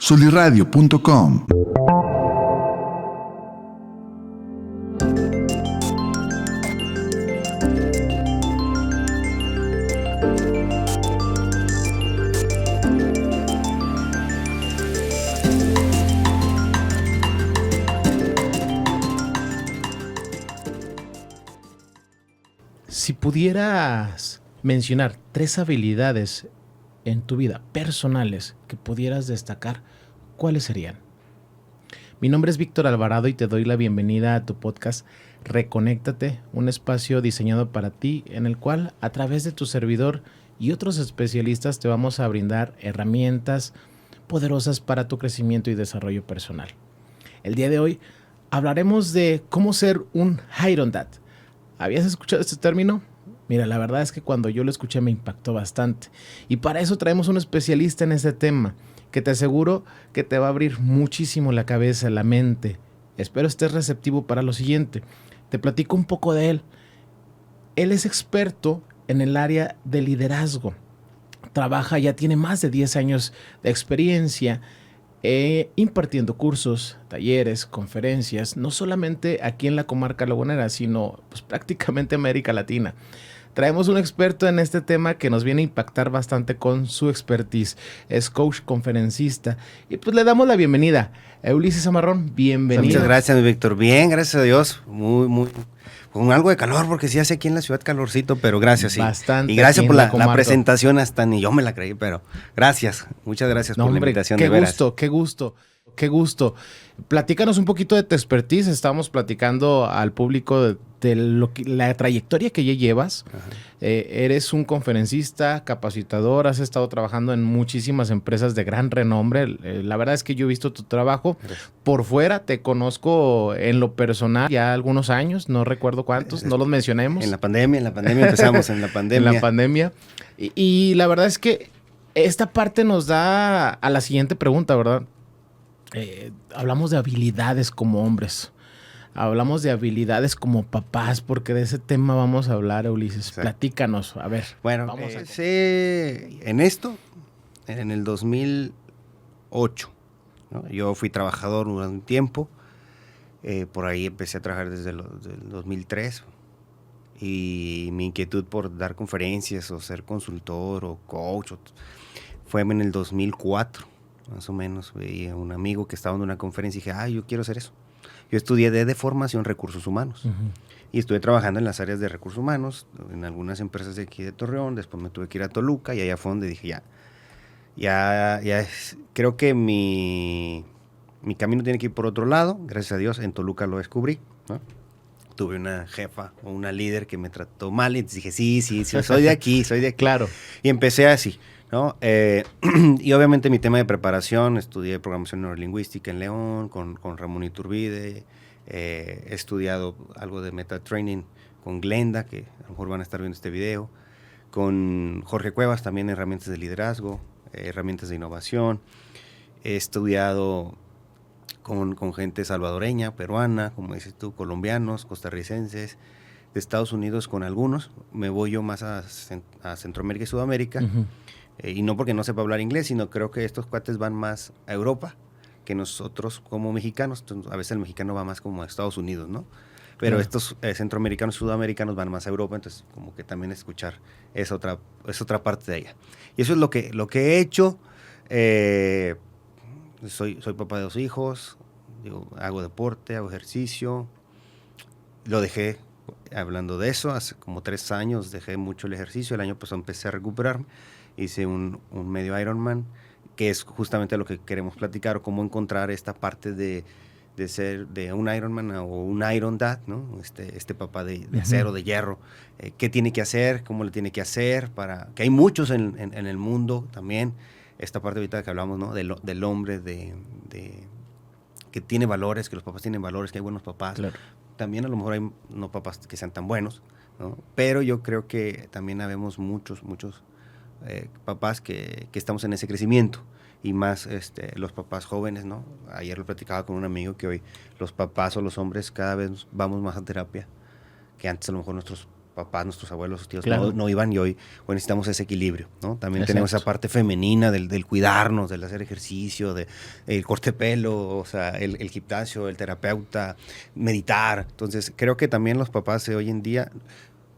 Soliradio.com. Si pudieras mencionar 3 habilidades en tu vida personales que pudieras destacar, ¿cuáles serían? Mi nombre es Víctor Alvarado y te doy la bienvenida a tu podcast Reconéctate, un espacio diseñado para ti en el cual a través de tu servidor y otros especialistas te vamos a brindar herramientas poderosas para tu crecimiento y desarrollo personal. El día de hoy hablaremos de cómo ser un Iron Dad. ¿Habías escuchado este término? Mira, la verdad es que cuando yo lo escuché me impactó bastante. Y para eso traemos un especialista en este tema, que te aseguro que te va a abrir muchísimo la cabeza, la mente. Espero estés receptivo para lo siguiente. Te platico un poco de él. Él es experto en el área de liderazgo. Trabaja, ya tiene más de 10 años de experiencia impartiendo cursos, talleres, conferencias, no solamente aquí en la comarca lagunera, sino pues, prácticamente América Latina. Traemos un experto en este tema que nos viene a impactar bastante con su expertise. Es coach, conferencista. Y pues le damos la bienvenida. Ulises Zamarrón, bienvenido. Muchas gracias, Víctor. Bien, gracias a Dios. Muy, con algo de calor, porque sí hace aquí en la ciudad calorcito, pero gracias, sí. Bastante. Y gracias por la presentación, hasta ni yo me la creí, pero gracias. Muchas gracias por la invitación, de veras. Qué gusto. Platícanos un poquito de tu expertise. Estábamos platicando al público de la trayectoria que ya llevas. Eres un conferencista, capacitador, has estado trabajando en muchísimas empresas de gran renombre. La verdad es que yo he visto tu trabajo por fuera, te conozco en lo personal ya algunos años, no recuerdo cuántos, no los mencionemos. En la pandemia empezamos, en la pandemia. En la pandemia. Y la verdad es que esta parte nos da a la siguiente pregunta, ¿verdad? Hablamos de habilidades como hombres, hablamos de habilidades como papás, porque de ese tema vamos a hablar, Ulises. Exacto. Platícanos, a ver. Bueno, en esto, en el 2008, ¿no? Yo fui trabajador durante un tiempo, por ahí empecé a trabajar desde el 2003, y mi inquietud por dar conferencias o ser consultor o coach fue en el 2004. Más o menos, veía un amigo que estaba en una conferencia y dije, yo quiero hacer eso. Yo estudié de formación recursos humanos. Y estuve trabajando en las áreas de recursos humanos, en algunas empresas de aquí de Torreón, después me tuve que ir a Toluca y allá fue donde dije, creo que mi camino tiene que ir por otro lado. Gracias a Dios, en Toluca lo descubrí, ¿no? Tuve una jefa o una líder que me trató mal y dije, sí, soy de aquí. Claro. Y empecé así, ¿no? Y obviamente mi tema de preparación, estudié programación neurolingüística en León con Ramón Iturbide, he estudiado algo de metatraining con Glenda, que a lo mejor van a estar viendo este video, con Jorge Cuevas también herramientas de liderazgo, herramientas de innovación, he estudiado con gente salvadoreña, peruana, como dices tú, colombianos, costarricenses, de Estados Unidos con algunos, me voy yo más a Centroamérica y Sudamérica, y no porque no sepa hablar inglés, sino creo que estos cuates van más a Europa que nosotros como mexicanos. Entonces, a veces el mexicano va más como a Estados Unidos, ¿no? Pero estos centroamericanos, sudamericanos van más a Europa, entonces como que también escuchar es otra parte de ella. Y eso es lo que he hecho. Soy papá de 2 hijos, hago deporte, hago ejercicio. Lo dejé, hablando de eso, hace como 3 años dejé mucho el ejercicio. El año pasado empecé a recuperarme. Hice un medio Ironman, que es justamente lo que queremos platicar, o cómo encontrar esta parte de ser de un Ironman o un Iron Dad, ¿no? Este papá de acero, de hierro. ¿Qué tiene que hacer? ¿Cómo le tiene que hacer? Que hay muchos en el mundo también. Esta parte ahorita que hablamos, ¿no? Del hombre, que tiene valores, que los papás tienen valores, que hay buenos papás. Claro. También a lo mejor hay no papás que sean tan buenos, ¿no? Pero yo creo que también habemos muchos papás que estamos en ese crecimiento, y más los papás jóvenes, ¿no? Ayer lo platicaba con un amigo que hoy los papás o los hombres cada vez vamos más a terapia, que antes a lo mejor nuestros papás, nuestros abuelos, sus tíos Claro. no iban, y hoy necesitamos ese equilibrio, ¿no? También Exacto. tenemos esa parte femenina del cuidarnos, del hacer ejercicio, el corte de pelo, o sea, el gimnasio, el terapeuta, meditar. Entonces, creo que también los papás de hoy en día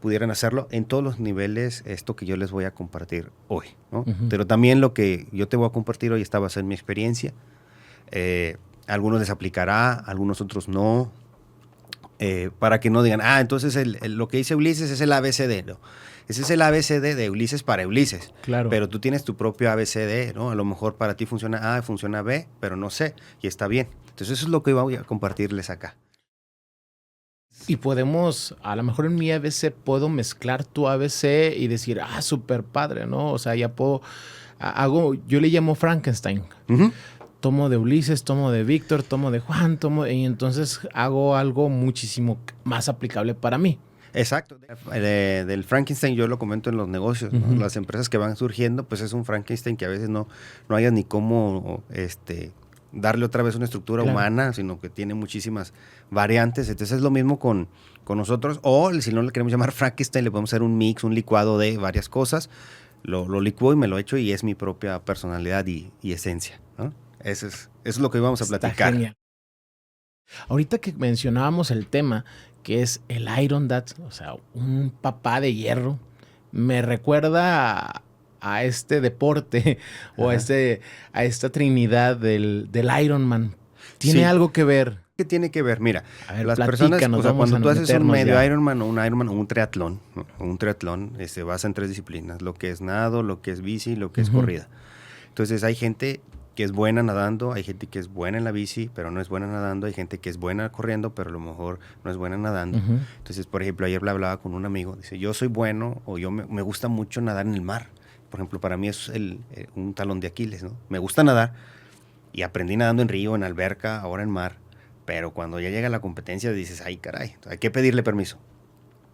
pudieran hacerlo en todos los niveles, esto que yo les voy a compartir hoy, ¿no? Ujú. Pero también lo que yo te voy a compartir hoy está basado en mi experiencia. A algunos les aplicará, a algunos otros no, para que no digan, entonces lo que dice Ulises es el ABCD, ¿no? Ese es el ABCD de Ulises para Ulises. Claro. Pero tú tienes tu propio ABCD, ¿no? A lo mejor para ti funciona A, funciona B, pero no C, y está bien. Entonces eso es lo que voy a compartirles acá. Y podemos, a lo mejor en mi ABC puedo mezclar tu ABC y decir, súper padre, ¿no? O sea, ya puedo, yo le llamo Frankenstein. Uh-huh. Tomo de Ulises, tomo de Víctor, tomo de Juan, y entonces hago algo muchísimo más aplicable para mí. Exacto. Del Frankenstein yo lo comento en los negocios, ¿no? Las empresas que van surgiendo, pues es un Frankenstein que a veces no hayas ni cómo darle otra vez una estructura humana, sino que tiene muchísimas variantes. Entonces es lo mismo con nosotros, o si no le queremos llamar Frankenstein, le podemos hacer un mix, un licuado de varias cosas. Lo licuo y me lo echo y es mi propia personalidad y esencia, ¿no? Eso es lo que hoy vamos a platicar. Está genial. Ahorita que mencionábamos el tema, que es el Iron Dad, o sea, un papá de hierro, me recuerda a este deporte o a esta trinidad del Iron Man. ¿Tiene algo que ver? ¿Qué tiene que ver? Mira, a ver, las personas, cuando tú haces un medio Ironman o un Ironman o un triatlón, se basa en 3 disciplinas, lo que es nado, lo que es bici, lo que es corrida. Entonces hay gente que es buena nadando, hay gente que es buena en la bici, pero no es buena nadando, hay gente que es buena corriendo, pero a lo mejor no es buena nadando. Entonces, por ejemplo, ayer le hablaba con un amigo, dice, yo soy bueno o yo me gusta mucho nadar en el mar. Por ejemplo, para mí es un talón de Aquiles, ¿no? Me gusta nadar y aprendí nadando en río, en alberca, ahora en mar, pero cuando ya llega la competencia dices, ay caray, hay que pedirle permiso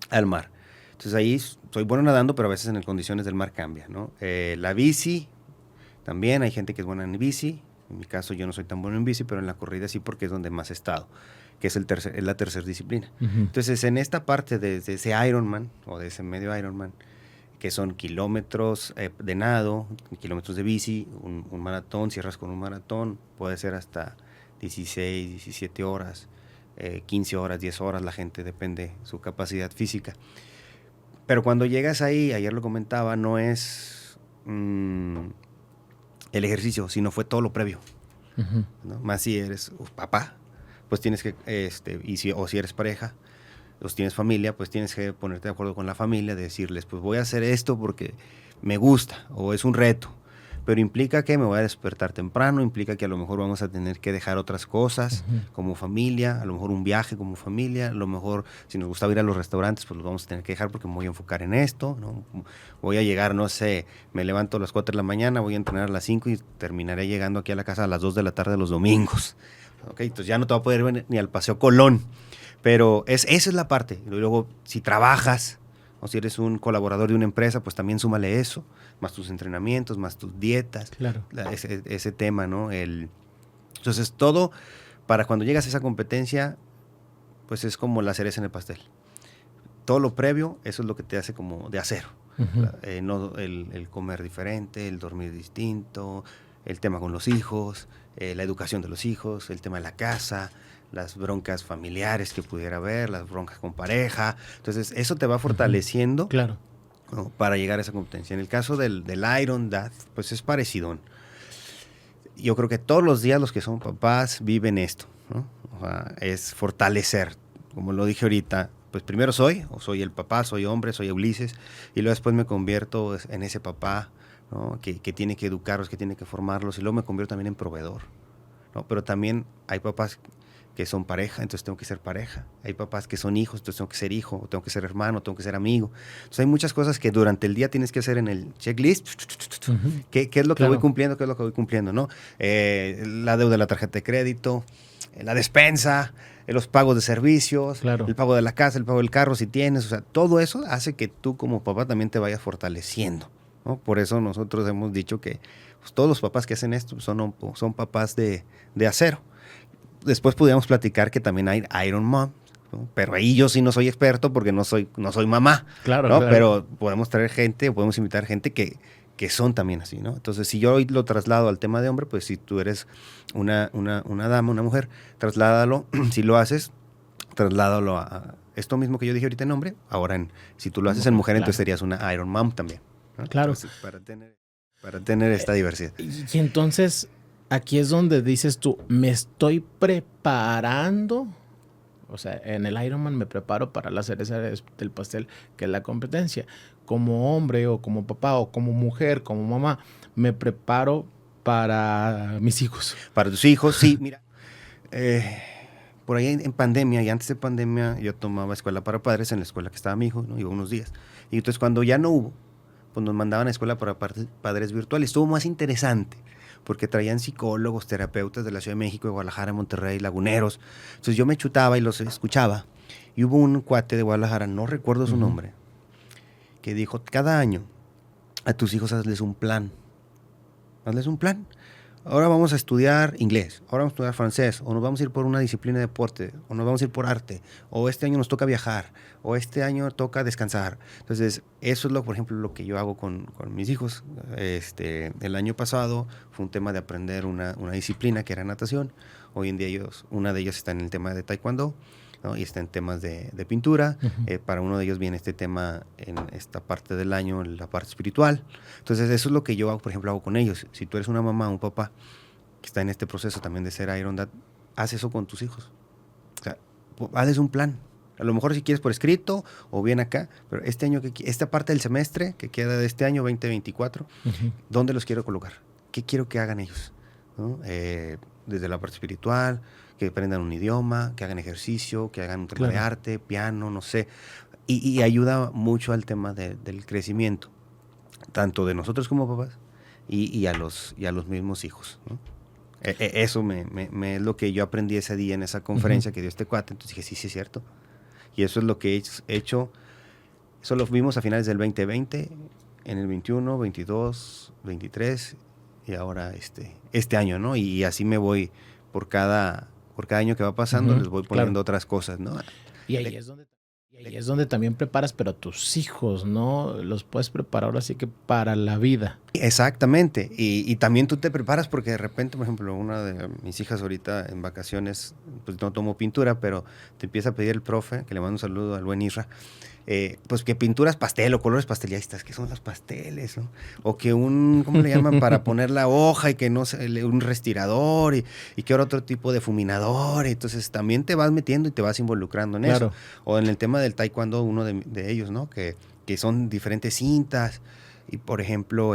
al mar. Entonces ahí soy bueno nadando, pero a veces en las condiciones del mar cambia, ¿no? La bici, también hay gente que es buena en bici. En mi caso yo no soy tan bueno en bici, pero en la corrida sí, porque es donde más he estado, que es la tercera disciplina. Entonces en esta parte de ese Ironman o de ese medio Ironman, que son kilómetros de nado, kilómetros de bici, un maratón, cierras con un maratón, puede ser hasta 16, 17 horas, 15 horas, 10 horas, la gente depende su capacidad física. Pero cuando llegas ahí, ayer lo comentaba, no es el ejercicio, sino fue todo lo previo. ¿No? Más si eres papá, pues tienes que, o si eres pareja, o si tienes familia, pues tienes que ponerte de acuerdo con la familia, decirles, pues voy a hacer esto porque me gusta, o es un reto, pero implica que me voy a despertar temprano, implica que a lo mejor vamos a tener que dejar otras cosas como familia, a lo mejor un viaje como familia, a lo mejor si nos gusta ir a los restaurantes, pues los vamos a tener que dejar porque me voy a enfocar en esto, ¿no? Voy a llegar, no sé, me levanto a las 4 de la mañana, voy a entrenar a las 5 y terminaré llegando aquí a la casa a las 2 de la tarde los domingos. Okay, entonces ya no te va a poder ver ni al Paseo Colón, pero esa es la parte. Y luego, si trabajas o si eres un colaborador de una empresa, pues también súmale eso, más tus entrenamientos, más tus dietas, claro. ese tema, ¿no? Entonces, todo para cuando llegas a esa competencia, pues es como la cereza en el pastel. Todo lo previo, eso es lo que te hace como de acero. No, el comer diferente, el dormir distinto, el tema con los hijos, la educación de los hijos, el tema de la casa, las broncas familiares que pudiera haber, las broncas con pareja. Entonces, eso te va fortaleciendo, claro, ¿no? Para llegar a esa competencia. En el caso del Iron Dad, pues es parecido. Yo creo que todos los días los que son papás viven esto, ¿no? O sea, es fortalecer. Como lo dije ahorita, pues primero soy el papá, soy hombre, soy Ulises, y luego después me convierto en ese papá, ¿no? que tiene que educarlos, que tiene que formarlos, y luego me convierto también en proveedor, ¿no? Pero también hay papás que son pareja, entonces tengo que ser pareja. Hay papás que son hijos, entonces tengo que ser hijo, tengo que ser hermano, tengo que ser amigo. Entonces hay muchas cosas que durante el día tienes que hacer en el checklist. ¿Qué es lo que voy cumpliendo? ¿Qué es lo que voy cumpliendo? ¿No? La deuda de la tarjeta de crédito, la despensa, los pagos de servicios, el pago de la casa, el pago del carro si tienes. O sea, todo eso hace que tú como papá también te vayas fortaleciendo, ¿no? Por eso nosotros hemos dicho que pues, todos los papás que hacen esto son papás de acero. Después podríamos platicar que también hay Iron Mom, ¿no? Pero ahí yo sí no soy experto porque no soy mamá, Claro, ¿no? claro. Pero podemos traer gente, podemos invitar gente que son también así, ¿no? Entonces, si yo hoy lo traslado al tema de hombre, pues si tú eres una dama, una mujer, trasládalo, si lo haces, trasládalo a esto mismo que yo dije ahorita en hombre, ahora si tú lo haces en mujer, Claro. entonces serías una Iron Mom también, ¿no? Claro. Entonces, para tener esta diversidad. Y entonces, aquí es donde dices tú, me estoy preparando. O sea, en el Ironman me preparo para la cereza del pastel, que es la competencia. Como hombre o como papá o como mujer, como mamá, me preparo para mis hijos. Para tus hijos, sí, mira. Por ahí en pandemia y antes de pandemia yo tomaba escuela para padres en la escuela que estaba mi hijo, ¿no? Iba unos días. Y entonces cuando ya no hubo, pues nos mandaban a escuela para padres virtuales. Estuvo más interesante porque traían psicólogos, terapeutas de la Ciudad de México, de Guadalajara, Monterrey, laguneros. Entonces yo me chutaba y los escuchaba. Y hubo un cuate de Guadalajara, no recuerdo su nombre, que dijo, cada año a tus hijos hazles un plan. Hazles un plan. Ahora vamos a estudiar inglés, ahora vamos a estudiar francés, o nos vamos a ir por una disciplina de deporte, o nos vamos a ir por arte, o este año nos toca viajar, o este año toca descansar. Entonces, eso es por ejemplo, lo que yo hago con mis hijos. El año pasado fue un tema de aprender una disciplina que era natación. Hoy en día una de ellos está en el tema de taekwondo, ¿no? Y está en temas de pintura. Para uno de ellos viene este tema en esta parte del año, en la parte espiritual. Entonces eso es lo que yo hago, por ejemplo, hago con ellos. Si tú eres una mamá o un papá que está en este proceso también de ser Iron Dad, haz eso con tus hijos. O sea, hazles un plan. A lo mejor si quieres por escrito o bien acá, pero este año, esta parte del semestre que queda de este año 2024, ¿dónde los quiero colocar? ¿Qué quiero que hagan ellos? ¿No? Desde la parte espiritual, que aprendan un idioma, que hagan ejercicio, que hagan un tema de arte, piano, no sé. Y ayuda mucho al tema del crecimiento, tanto de nosotros como papás y a los mismos hijos, ¿no? Eso es lo que yo aprendí ese día en esa conferencia que dio este cuate. Entonces dije, sí, es cierto. Y eso es lo que he hecho. Eso lo vimos a finales del 2020, en el 21, 22, 23 y ahora este año, ¿no? Y así me voy por cada año que va pasando, les voy poniendo otras cosas, ¿no? Y ahí es donde también preparas, pero a tus hijos, ¿no? Los puedes preparar ahora sí que para la vida. Exactamente. Y también tú te preparas porque de repente, por ejemplo, una de mis hijas ahorita en vacaciones, pues no tomó pintura, pero te empieza a pedir el profe, que le mando un saludo al buen Isra, pues que pinturas pastel o colores pastelistas, que son los pasteles, ¿no? O que ¿cómo le llaman? Para poner la hoja y que no se, un respirador y que otro tipo de fuminador. Entonces también te vas metiendo y te vas involucrando en eso. O en el tema del taekwondo, uno de ellos, ¿no? Que son diferentes cintas. Y, por ejemplo,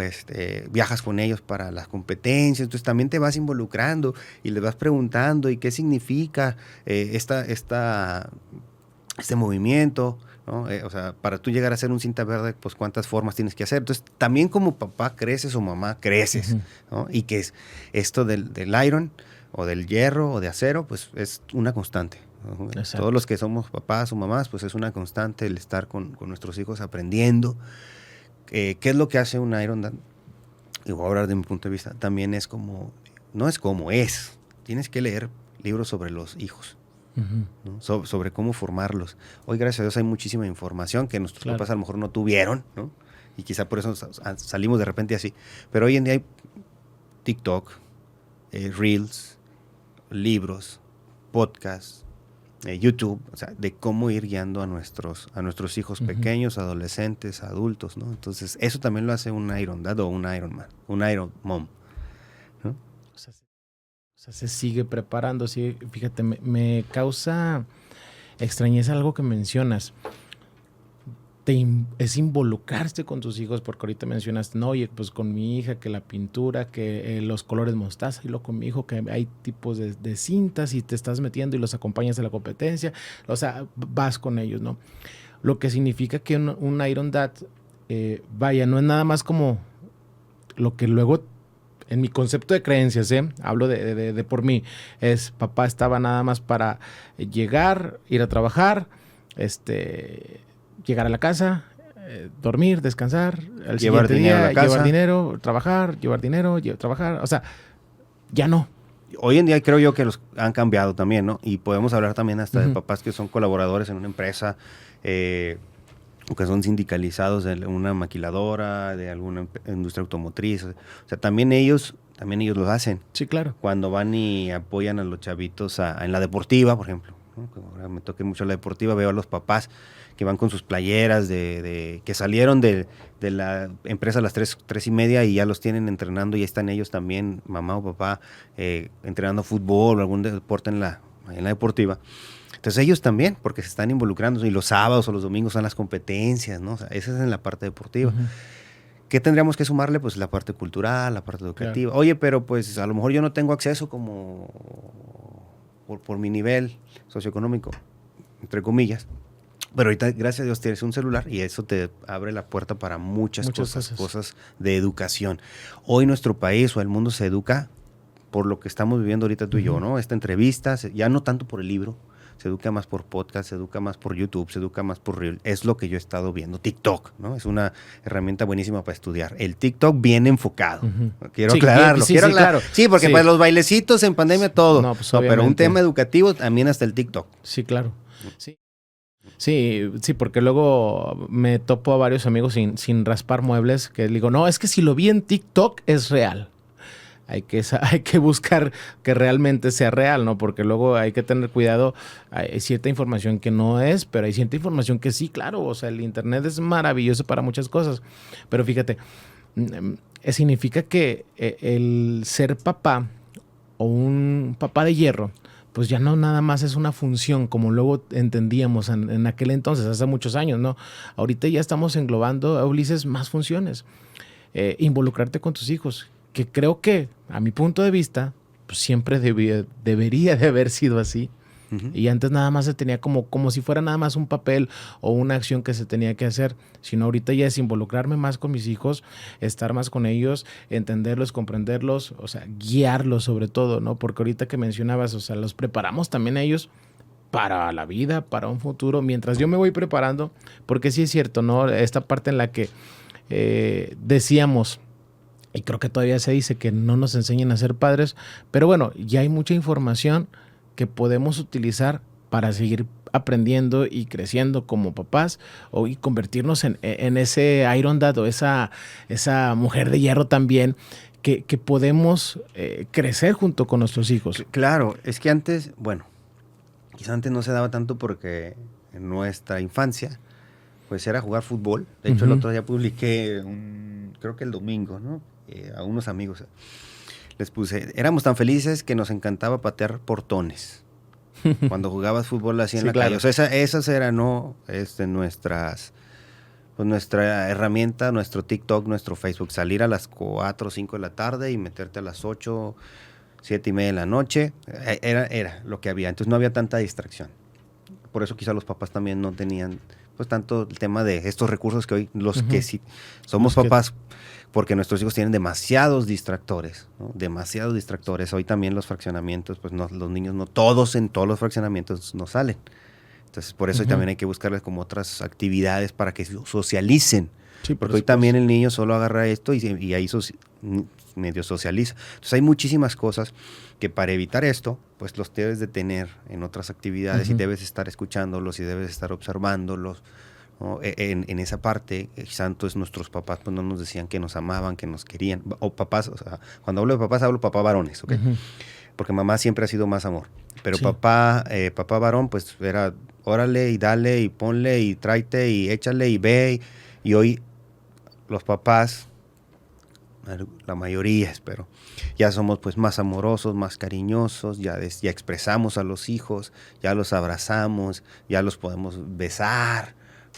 viajas con ellos para las competencias, entonces también te vas involucrando y les vas preguntando y qué significa este movimiento, ¿no? O sea, para tú llegar a ser un cinta verde, pues cuántas formas tienes que hacer. Entonces, también como papá creces o mamá creces, ¿no? Y que es esto del iron o del hierro o de acero, pues es una constante. Todos los que somos papás o mamás, pues es una constante el estar con nuestros hijos aprendiendo. ¿Qué es lo que hace un Iron Dad? Y voy a hablar de mi punto de vista. También es es. Tienes que leer libros sobre los hijos, ¿no? Sobre cómo formarlos. Hoy, gracias a Dios, hay muchísima información que nuestros papás a lo mejor no tuvieron, ¿no? Y quizá por eso salimos de repente así. Pero hoy en día hay TikTok, Reels, libros, podcasts, YouTube, o sea, de cómo ir guiando a nuestros hijos pequeños, adolescentes, adultos, ¿no? Entonces, eso también lo hace un Iron Dad o un Iron Man, un Iron Mom, ¿no? O sea, se sigue preparando, sí. Fíjate, me causa extrañeza algo que mencionas. Es involucrarse con tus hijos, porque ahorita mencionaste, no, oye, pues con mi hija, que la pintura, que los colores mostaza, y luego con mi hijo, que hay tipos de cintas y te estás metiendo y los acompañas a la competencia, o sea, vas con ellos, ¿no? Lo que significa que un Iron Dad, vaya, no es nada más como lo que luego, en mi concepto de creencias, hablo de por mí, es papá estaba nada más para llegar, ir a trabajar, llegar a la casa, dormir, descansar, al siguiente día llevar dinero, trabajar, llevar dinero, trabajar. O sea, ya no. Hoy en día creo yo que los han cambiado también, ¿no? Y podemos hablar también hasta de Ujú. papás que son colaboradores en una empresa, o que son sindicalizados de una maquiladora, de alguna industria automotriz. O sea, también ellos lo hacen. Sí, claro. Cuando van y apoyan a los chavitos en la deportiva, por ejemplo, ¿no? Ahora me toqué mucho la deportiva, veo a los papás que van con sus playeras que salieron de la empresa a las 3:30 y ya los tienen entrenando y ahí están ellos también, mamá o papá, entrenando fútbol o algún deporte en la deportiva. Entonces ellos también, porque se están involucrando, y los sábados o los domingos son las competencias, ¿no? O sea, esa es en la parte deportiva. Ujú. ¿Qué tendríamos que sumarle? Pues la parte cultural, la parte educativa. Claro. Oye, pero pues a lo mejor yo no tengo acceso como por mi nivel socioeconómico, entre comillas. Pero ahorita, gracias a Dios, tienes un celular y eso te abre la puerta para muchas cosas de educación. Hoy nuestro país o el mundo se educa por lo que estamos viviendo ahorita tú y yo, ¿no? Esta entrevista, ya no tanto por el libro, se educa más por podcast, se educa más por YouTube, se educa más por Reel. Es lo que yo he estado viendo. TikTok, ¿no? Es una herramienta buenísima para estudiar. El TikTok bien enfocado. Ujú. Quiero Sí, aclararlo. sí, quiero sí, aclarar. claro. Sí, porque Sí. para los bailecitos en pandemia todo. No, pues, pero un obviamente. tema educativo también hasta el TikTok. Sí, claro. Sí. Sí, porque luego me topo a varios amigos sin raspar muebles que digo, no, es que si lo vi en TikTok es real. Hay que buscar que realmente sea real, ¿no? Porque luego hay que tener cuidado. Hay cierta información que no es, pero hay cierta información que sí, claro. O sea, el Internet es maravilloso para muchas cosas. Pero fíjate, significa que el ser papá o un papá de hierro, pues ya no nada más es una función como luego entendíamos en aquel entonces, hace muchos años, ¿no? Ahorita ya estamos englobando, Ulises, más funciones. Involucrarte con tus hijos, que creo que, a mi punto de vista, pues siempre debería de haber sido así. Uh-huh. Y antes nada más se tenía como si fuera nada más un papel o una acción que se tenía que hacer, sino ahorita ya es involucrarme más con mis hijos, estar más con ellos, entenderlos, comprenderlos, o sea, guiarlos sobre todo, ¿no? Porque ahorita que mencionabas, o sea, los preparamos también a ellos para la vida, para un futuro, mientras yo me voy preparando, porque sí es cierto, ¿no? Esta parte en la que decíamos, y creo que todavía se dice que no nos enseñan a ser padres, pero bueno, ya hay mucha información que podemos utilizar para seguir aprendiendo y creciendo como papás y convertirnos en ese Iron Dad o esa mujer de hierro también que podemos crecer junto con nuestros hijos. Claro, es que antes, bueno, quizás antes no se daba tanto porque en nuestra infancia pues era jugar fútbol. De hecho, el otro día publiqué, creo que el domingo, ¿no? A unos amigos les puse, éramos tan felices que nos encantaba patear portones. Cuando jugabas fútbol así en la calle. O sea, esas eran, ¿no? Nuestra herramienta, nuestro TikTok, nuestro Facebook. Salir a las 4 o 5 de la tarde y meterte a las 8, 7:30 de la noche. Era lo que había. Entonces no había tanta distracción. Por eso quizá los papás también no tenían pues tanto el tema de estos recursos que hoy los que sí somos papás, porque nuestros hijos tienen demasiados distractores, ¿no? Demasiados distractores. Hoy también los fraccionamientos, pues no, los niños no todos en todos los fraccionamientos no salen. Entonces por eso también hay que buscarles como otras actividades para que socialicen. Sí, porque hoy también el niño solo agarra esto y ahí medio socializa. Entonces hay muchísimas cosas que para evitar esto, pues los debes de tener en otras actividades y debes estar escuchándolos y debes estar observándolos, ¿no? En esa parte, santos nuestros papás pues no nos decían que nos amaban, que nos querían, o papás, o sea, cuando hablo de papás hablo papá varones, ¿ok? Porque mamá siempre ha sido más amor, pero papá varón pues era órale y dale y ponle y tráete y échale y ve y hoy los papás, la mayoría espero, ya somos pues más amorosos, más cariñosos, ya expresamos a los hijos, ya los abrazamos, ya los podemos besar,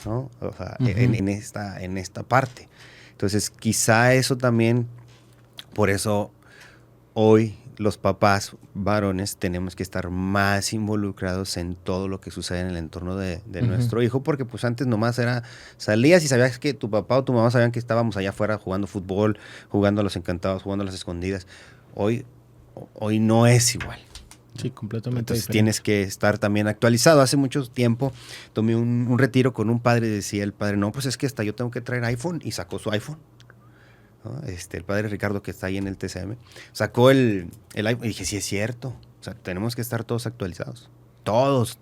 ¿no? O sea, en esta parte. Entonces quizá eso también, por eso hoy los papás varones tenemos que estar más involucrados en todo lo que sucede en el entorno de nuestro hijo, porque pues antes nomás salías y sabías que tu papá o tu mamá sabían que estábamos allá afuera jugando fútbol, jugando a los encantados, jugando a las escondidas. Hoy no es igual. Sí, completamente Entonces diferente. tienes que estar también actualizado. Hace mucho tiempo tomé un retiro con un padre y decía el padre, no, pues es que hasta yo tengo que traer iPhone, y sacó su iPhone. ¿no? El padre Ricardo, que está ahí en el TCM, sacó el iPhone y dije, sí es cierto, o sea, tenemos que estar todos actualizados. Todos.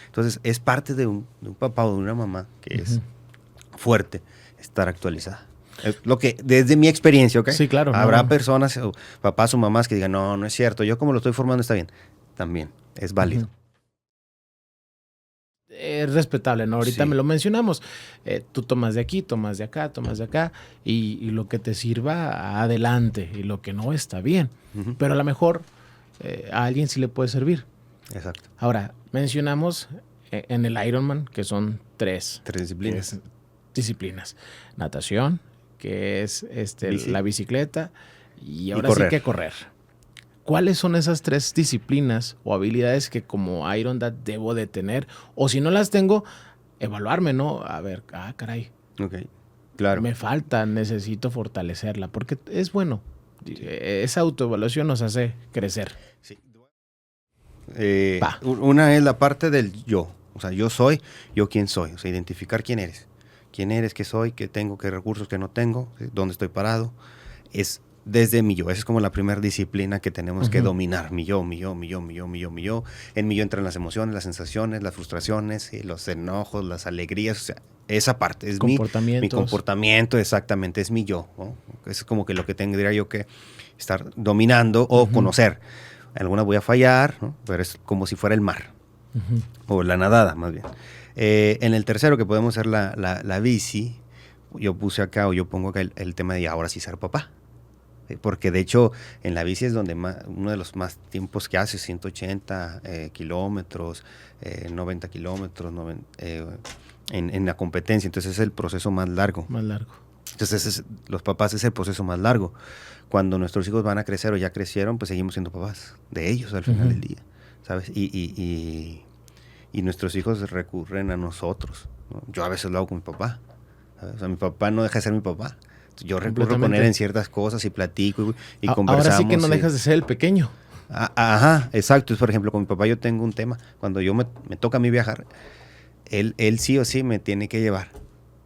Entonces, es parte de un papá o de una mamá que es fuerte estar actualizada. Es lo que, desde mi experiencia, ¿ok? Sí, claro. Habrá personas, o papás o mamás que digan, no es cierto, yo como lo estoy formando está bien. También, es válido. Es respetable, ¿no? Ahorita me lo mencionamos. Tú tomas de aquí, tomas de acá, y lo que te sirva, adelante. Y lo que no, está bien. Pero a lo mejor a alguien sí le puede servir. Exacto. Ahora, mencionamos en el Ironman que son tres disciplinas. Natación, que es la bicicleta, y ahora sí que correr. ¿Cuáles son esas 3 disciplinas o habilidades que como IronDad debo de tener? O si no las tengo, evaluarme, ¿no? A ver, caray. Ok, claro. Me falta, necesito fortalecerla, porque es bueno. Sí. Esa autoevaluación nos hace crecer. Sí. Una es la parte del yo. O sea, yo quién soy. O sea, identificar quién eres. Quién eres, qué soy, qué tengo, qué recursos, qué no tengo, dónde estoy parado. Es desde mi yo. Esa es como la primera disciplina que tenemos que dominar. Mi yo. En mi yo entran las emociones, las sensaciones, las frustraciones, los enojos, las alegrías. O sea, esa parte es mi comportamiento, exactamente, es mi yo, ¿no? Es como que lo que tendría yo que estar dominando o conocer. Algunas voy a fallar, ¿no? Pero es como si fuera el mar. O la nadada, más bien. En el tercero, que podemos ser la bici, yo puse acá, o yo pongo acá el tema de ahora sí ser papá. Porque de hecho en la bici es donde uno de los más tiempos que hace, 180 kilómetros, 90 kilómetros en la competencia. Entonces es el proceso más largo. Entonces los papás es el proceso más largo. Cuando nuestros hijos van a crecer o ya crecieron, pues seguimos siendo papás de ellos al final del día, ¿sabes? Y nuestros hijos recurren a nosotros, ¿no? Yo a veces lo hago con mi papá, ¿sabes? O sea, mi papá no deja de ser mi papá. Yo recurro con él en ciertas cosas y platico y conversamos. Ahora sí que no dejas de ser el pequeño. Ajá, exacto. Por ejemplo, con mi papá yo tengo un tema. Cuando me toca a mí viajar, él sí o sí me tiene que llevar.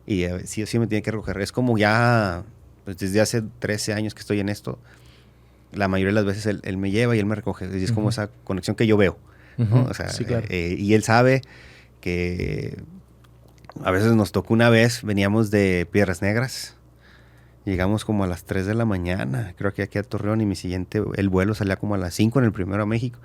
Y sí o sí me tiene que recoger. Es como ya, pues desde hace 13 años que estoy en esto, la mayoría de las veces él me lleva y él me recoge. Y es como esa conexión que yo veo, ¿no? O sea, sí, claro. Y él sabe que a veces nos tocó una vez, veníamos de Piedras Negras. Llegamos como a las 3 de la mañana, creo que aquí a Torreón, y el vuelo salía como a las 5 en el primero a México.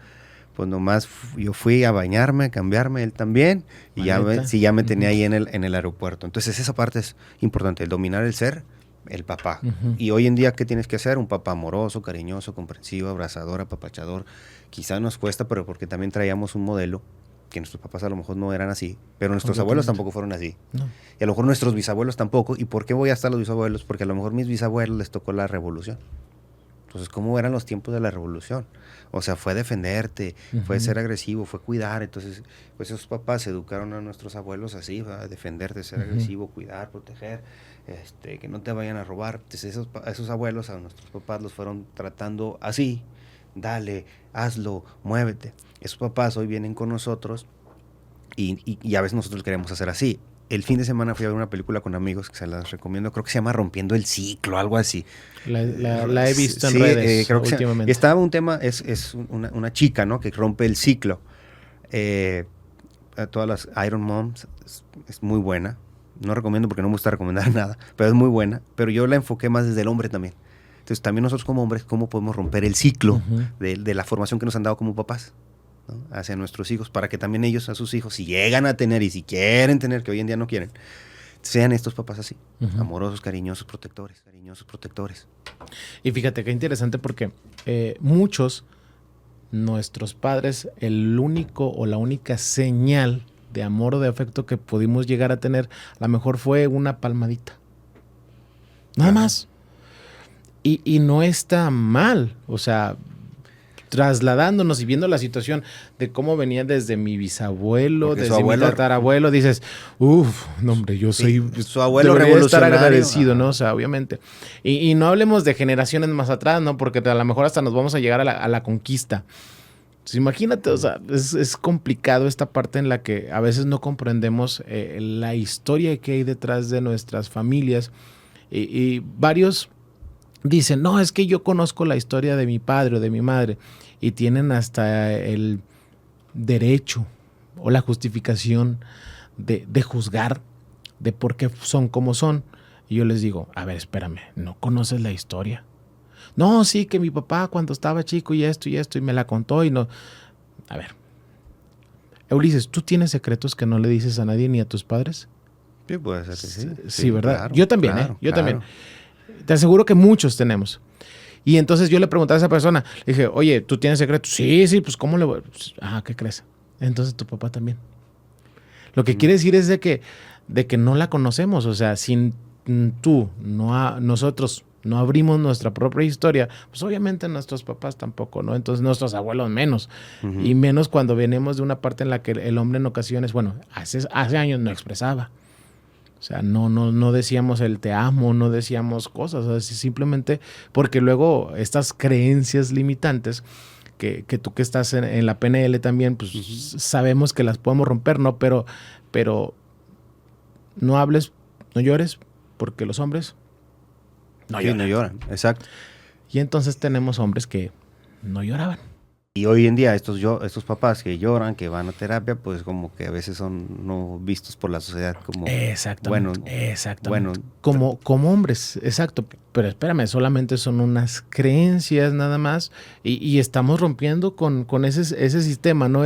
Pues nomás yo fui a bañarme, a cambiarme, él también, y ya me tenía ahí en el aeropuerto. Entonces esa parte es importante, el dominar el ser, el papá. Y hoy en día, ¿qué tienes que hacer? Un papá amoroso, cariñoso, comprensivo, abrazador, apapachador. Quizá nos cuesta, pero porque también traíamos un modelo que nuestros papás a lo mejor no eran así, pero nuestros abuelos tampoco fueron así. No. Y a lo mejor nuestros bisabuelos tampoco. ¿Y por qué voy hasta los bisabuelos? Porque a lo mejor mis bisabuelos les tocó la revolución. Entonces, ¿cómo eran los tiempos de la revolución? O sea, fue defenderte, fue ser agresivo, fue cuidar. Entonces, pues esos papás educaron a nuestros abuelos así, a defenderte, ser agresivo, cuidar, proteger, que no te vayan a robar. Entonces, esos abuelos a nuestros papás los fueron tratando así. Dale, hazlo, muévete. Esos papás hoy vienen con nosotros y a veces nosotros queremos hacer así. El fin de semana fui a ver una película con amigos que se las recomiendo, creo que se llama Rompiendo el Ciclo, algo así. La he visto en redes creo que últimamente. Estaba un tema, es una chica, ¿no? Que rompe el ciclo. A todas las Iron Moms es muy buena. No recomiendo porque no me gusta recomendar nada, pero es muy buena. Pero yo la enfoqué más desde el hombre también. Entonces también nosotros como hombres, ¿cómo podemos romper el ciclo de la formación que nos han dado como papás, ¿no? Hacia nuestros hijos, para que también ellos a sus hijos, si llegan a tener y si quieren tener, que hoy en día no quieren, sean estos papás así, amorosos, cariñosos, protectores. Y fíjate qué interesante porque nuestros padres, el único o la única señal de amor o de afecto que pudimos llegar a tener, a lo mejor fue una palmadita. Nada más. Y no está mal, o sea, trasladándonos y viendo la situación de cómo venía desde mi bisabuelo, porque desde mi tatarabuelo, dices, no hombre, yo soy, su abuelo revolucionario, estar agradecido, ¿no? O sea, obviamente. Y no hablemos de generaciones más atrás, ¿no? Porque a lo mejor hasta nos vamos a llegar a la conquista. Entonces, imagínate, o sea, es complicado esta parte en la que a veces no comprendemos la historia que hay detrás de nuestras familias. Y varios dicen, no, es que yo conozco la historia de mi padre o de mi madre, y tienen hasta el derecho o la justificación de juzgar de por qué son como son. Y yo les digo, a ver, espérame, ¿no conoces la historia? No, sí, que mi papá cuando estaba chico y esto, y me la contó y no. A ver, Ulises, ¿tú tienes secretos que no le dices a nadie ni a tus padres? Sí, puede ser que sí. Sí, ¿verdad? Claro, yo también, claro, Yo claro. también. Te aseguro que muchos tenemos. Y entonces yo le pregunté a esa persona, le dije, oye, ¿tú tienes secretos? Sí, pues ¿cómo le voy? Pues, ¿qué crees? Entonces tu papá también. Lo que quiere decir es de que no la conocemos. O sea, sin nosotros no abrimos nuestra propia historia, pues obviamente nuestros papás tampoco, ¿no? Entonces nuestros abuelos menos. Uh-huh. Y menos cuando venimos de una parte en la que el hombre en ocasiones, bueno, hace años no expresaba. O sea, no decíamos el te amo, no decíamos cosas. O sea, simplemente porque luego estas creencias limitantes que tú que estás en la PNL también, pues sabemos que las podemos romper, ¿no? Pero no hables, no llores, porque los hombres no lloran. No lloran, exacto. Y entonces tenemos hombres que no lloraban. Y hoy en día estos papás que lloran, que van a terapia, pues como que a veces son no vistos por la sociedad como... Bueno, como hombres, exacto. Pero espérame, solamente son unas creencias nada más y estamos rompiendo con ese sistema, ¿no?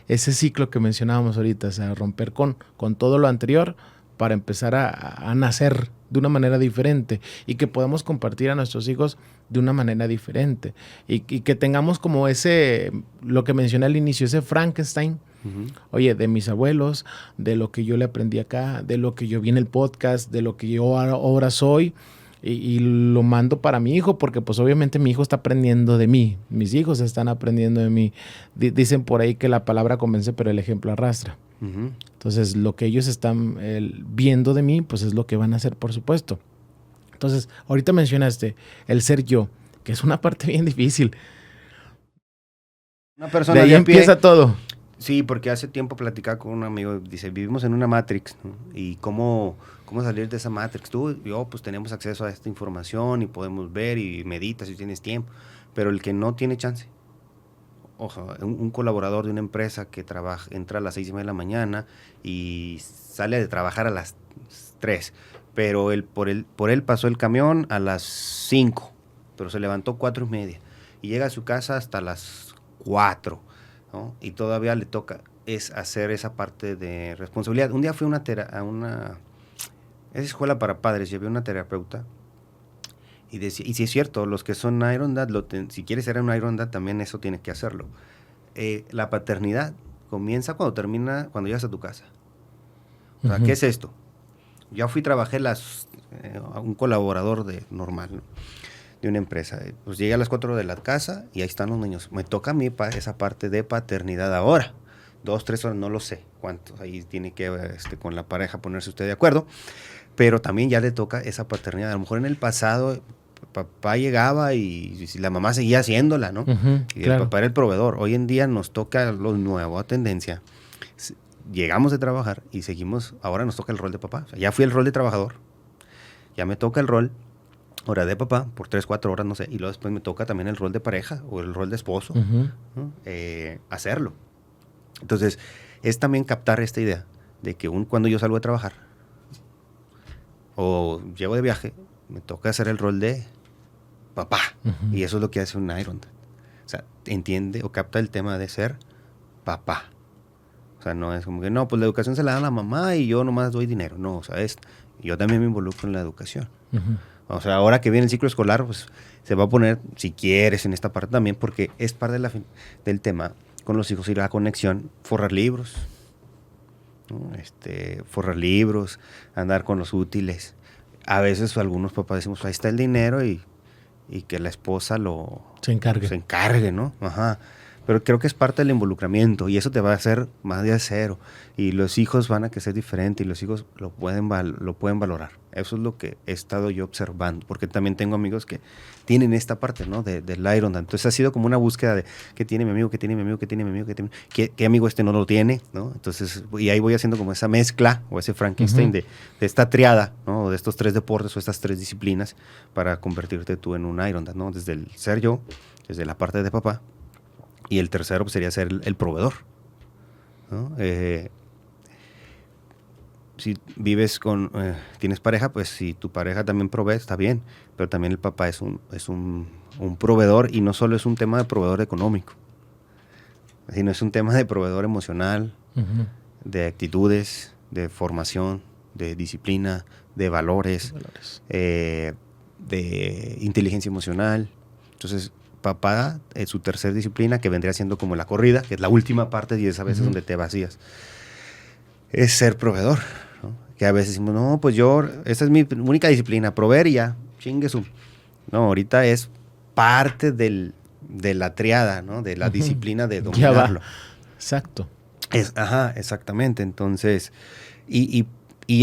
Ese ciclo que mencionábamos ahorita, o sea, romper con todo lo anterior para empezar a nacer de una manera diferente y que podamos compartir a nuestros hijos de una manera diferente y que tengamos como lo que mencioné al inicio, ese Frankenstein, oye, de mis abuelos, de lo que yo le aprendí acá, de lo que yo vi en el podcast, de lo que yo ahora soy y lo mando para mi hijo porque pues obviamente mi hijo está aprendiendo de mí, mis hijos están aprendiendo de mí. Dicen por ahí que la palabra convence pero el ejemplo arrastra. Uh-huh. Entonces, lo que ellos están viendo de mí, pues es lo que van a hacer, por supuesto. Entonces, ahorita mencionaste el ser yo, que es una parte bien difícil. Una persona de ahí empieza todo. Sí, porque hace tiempo platicaba con un amigo, dice, vivimos en una Matrix, ¿no? Y cómo salir de esa Matrix. Tú y yo, pues tenemos acceso a esta información y podemos ver y meditas si tienes tiempo, pero el que no tiene chance. Ojo, un colaborador de una empresa que entra a las 6:30 de la mañana y sale de trabajar a las 3, pero por él pasó el camión a las 5, pero se levantó 4:30 y llega a su casa hasta las 4, ¿no? Y todavía le toca hacer esa parte de responsabilidad. Un día fui a una escuela para padres y había una terapeuta. Y decía, y si es cierto, los que son Iron Dad, si quieres ser un Iron Dad, también eso tienes que hacerlo. La paternidad comienza cuando llegas a tu casa. O sea, ¿qué es esto? Ya trabajé un colaborador normal, ¿no? De una empresa. Pues llegué a las 4 de la casa y ahí están los niños. Me toca a mí esa parte de paternidad ahora. 2, 3 horas, no lo sé cuántos. Ahí tiene que con la pareja ponerse usted de acuerdo. Pero también ya le toca esa paternidad. A lo mejor en el pasado papá llegaba y la mamá seguía haciéndola, ¿no? Y claro. El papá era el proveedor. Hoy en día nos toca lo nuevo, a tendencia. Llegamos de trabajar y ahora nos toca el rol de papá. O sea, ya fui el rol de trabajador, ya me toca el rol ahora de papá por 3, 4 horas, no sé, y luego después me toca también el rol de pareja o el rol de esposo, ¿no? Hacerlo. Entonces, es también captar esta idea de que cuando yo salgo de trabajar o llego de viaje, me toca hacer el rol de papá. Y eso es lo que hace un Iron Dad. O sea, entiende o capta el tema de ser papá. O sea, no es como que, no, pues la educación se la da a la mamá y yo nomás doy dinero. No, o sea, yo también me involucro en la educación. O sea, ahora que viene el ciclo escolar, pues se va a poner, si quieres, en esta parte también, porque es parte del tema con los hijos y la conexión, forrar libros, ¿no? Forrar libros, andar con los útiles. A veces algunos papás decimos, ahí está el dinero y que la esposa se encargue, ¿no? Ajá. pero creo que es parte del involucramiento y eso te va a hacer más de cero y los hijos van a crecer diferente y los hijos lo pueden valorar. Eso es lo que he estado yo observando, porque también tengo amigos que tienen esta parte, ¿no? Del Iron Man. Entonces ha sido como una búsqueda de qué tiene mi amigo, qué tiene mi amigo, qué tiene mi amigo, qué amigo este no lo tiene, ¿no? Entonces, y ahí voy haciendo como esa mezcla o ese Frankenstein de esta triada, ¿no? De estos 3 deportes o estas 3 disciplinas para convertirte tú en un Iron Man, ¿no? Desde el ser yo, desde la parte de papá, y el tercero pues, sería ser el proveedor, ¿no? Si vives tienes pareja, pues si tu pareja también provee, está bien, pero también el papá es un proveedor y no solo es un tema de proveedor económico, sino es un tema de proveedor emocional, de actitudes, de formación, de disciplina, de valores. De inteligencia emocional. Entonces, papá es su tercer disciplina, que vendría siendo como la corrida, que es la última parte y es a veces donde te vacías. Es ser proveedor, ¿no? Que a veces decimos, no, pues esta es mi única disciplina, proveer y ya, chingue su. No, ahorita es parte de la triada, ¿no? De la disciplina de dominarlo. Exacto. Exactamente. Entonces, y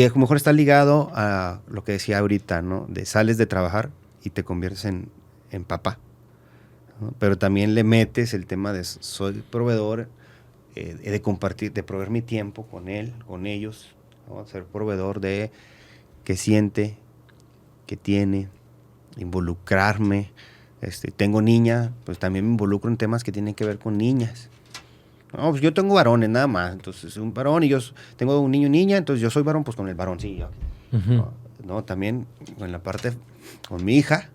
a lo mejor está ligado a lo que decía ahorita, ¿no? De sales de trabajar y te conviertes en papá, ¿no? Pero también le metes el tema de soy proveedor, de compartir, de proveer mi tiempo con él, con ellos, ¿no? Ser proveedor de qué siente, qué tiene, involucrarme. Tengo niña, pues también me involucro en temas que tienen que ver con niñas. No, pues yo tengo varones nada más, entonces un varón y yo tengo un niño y niña, entonces yo soy varón, pues con el varón, sí. No, también en la parte con mi hija,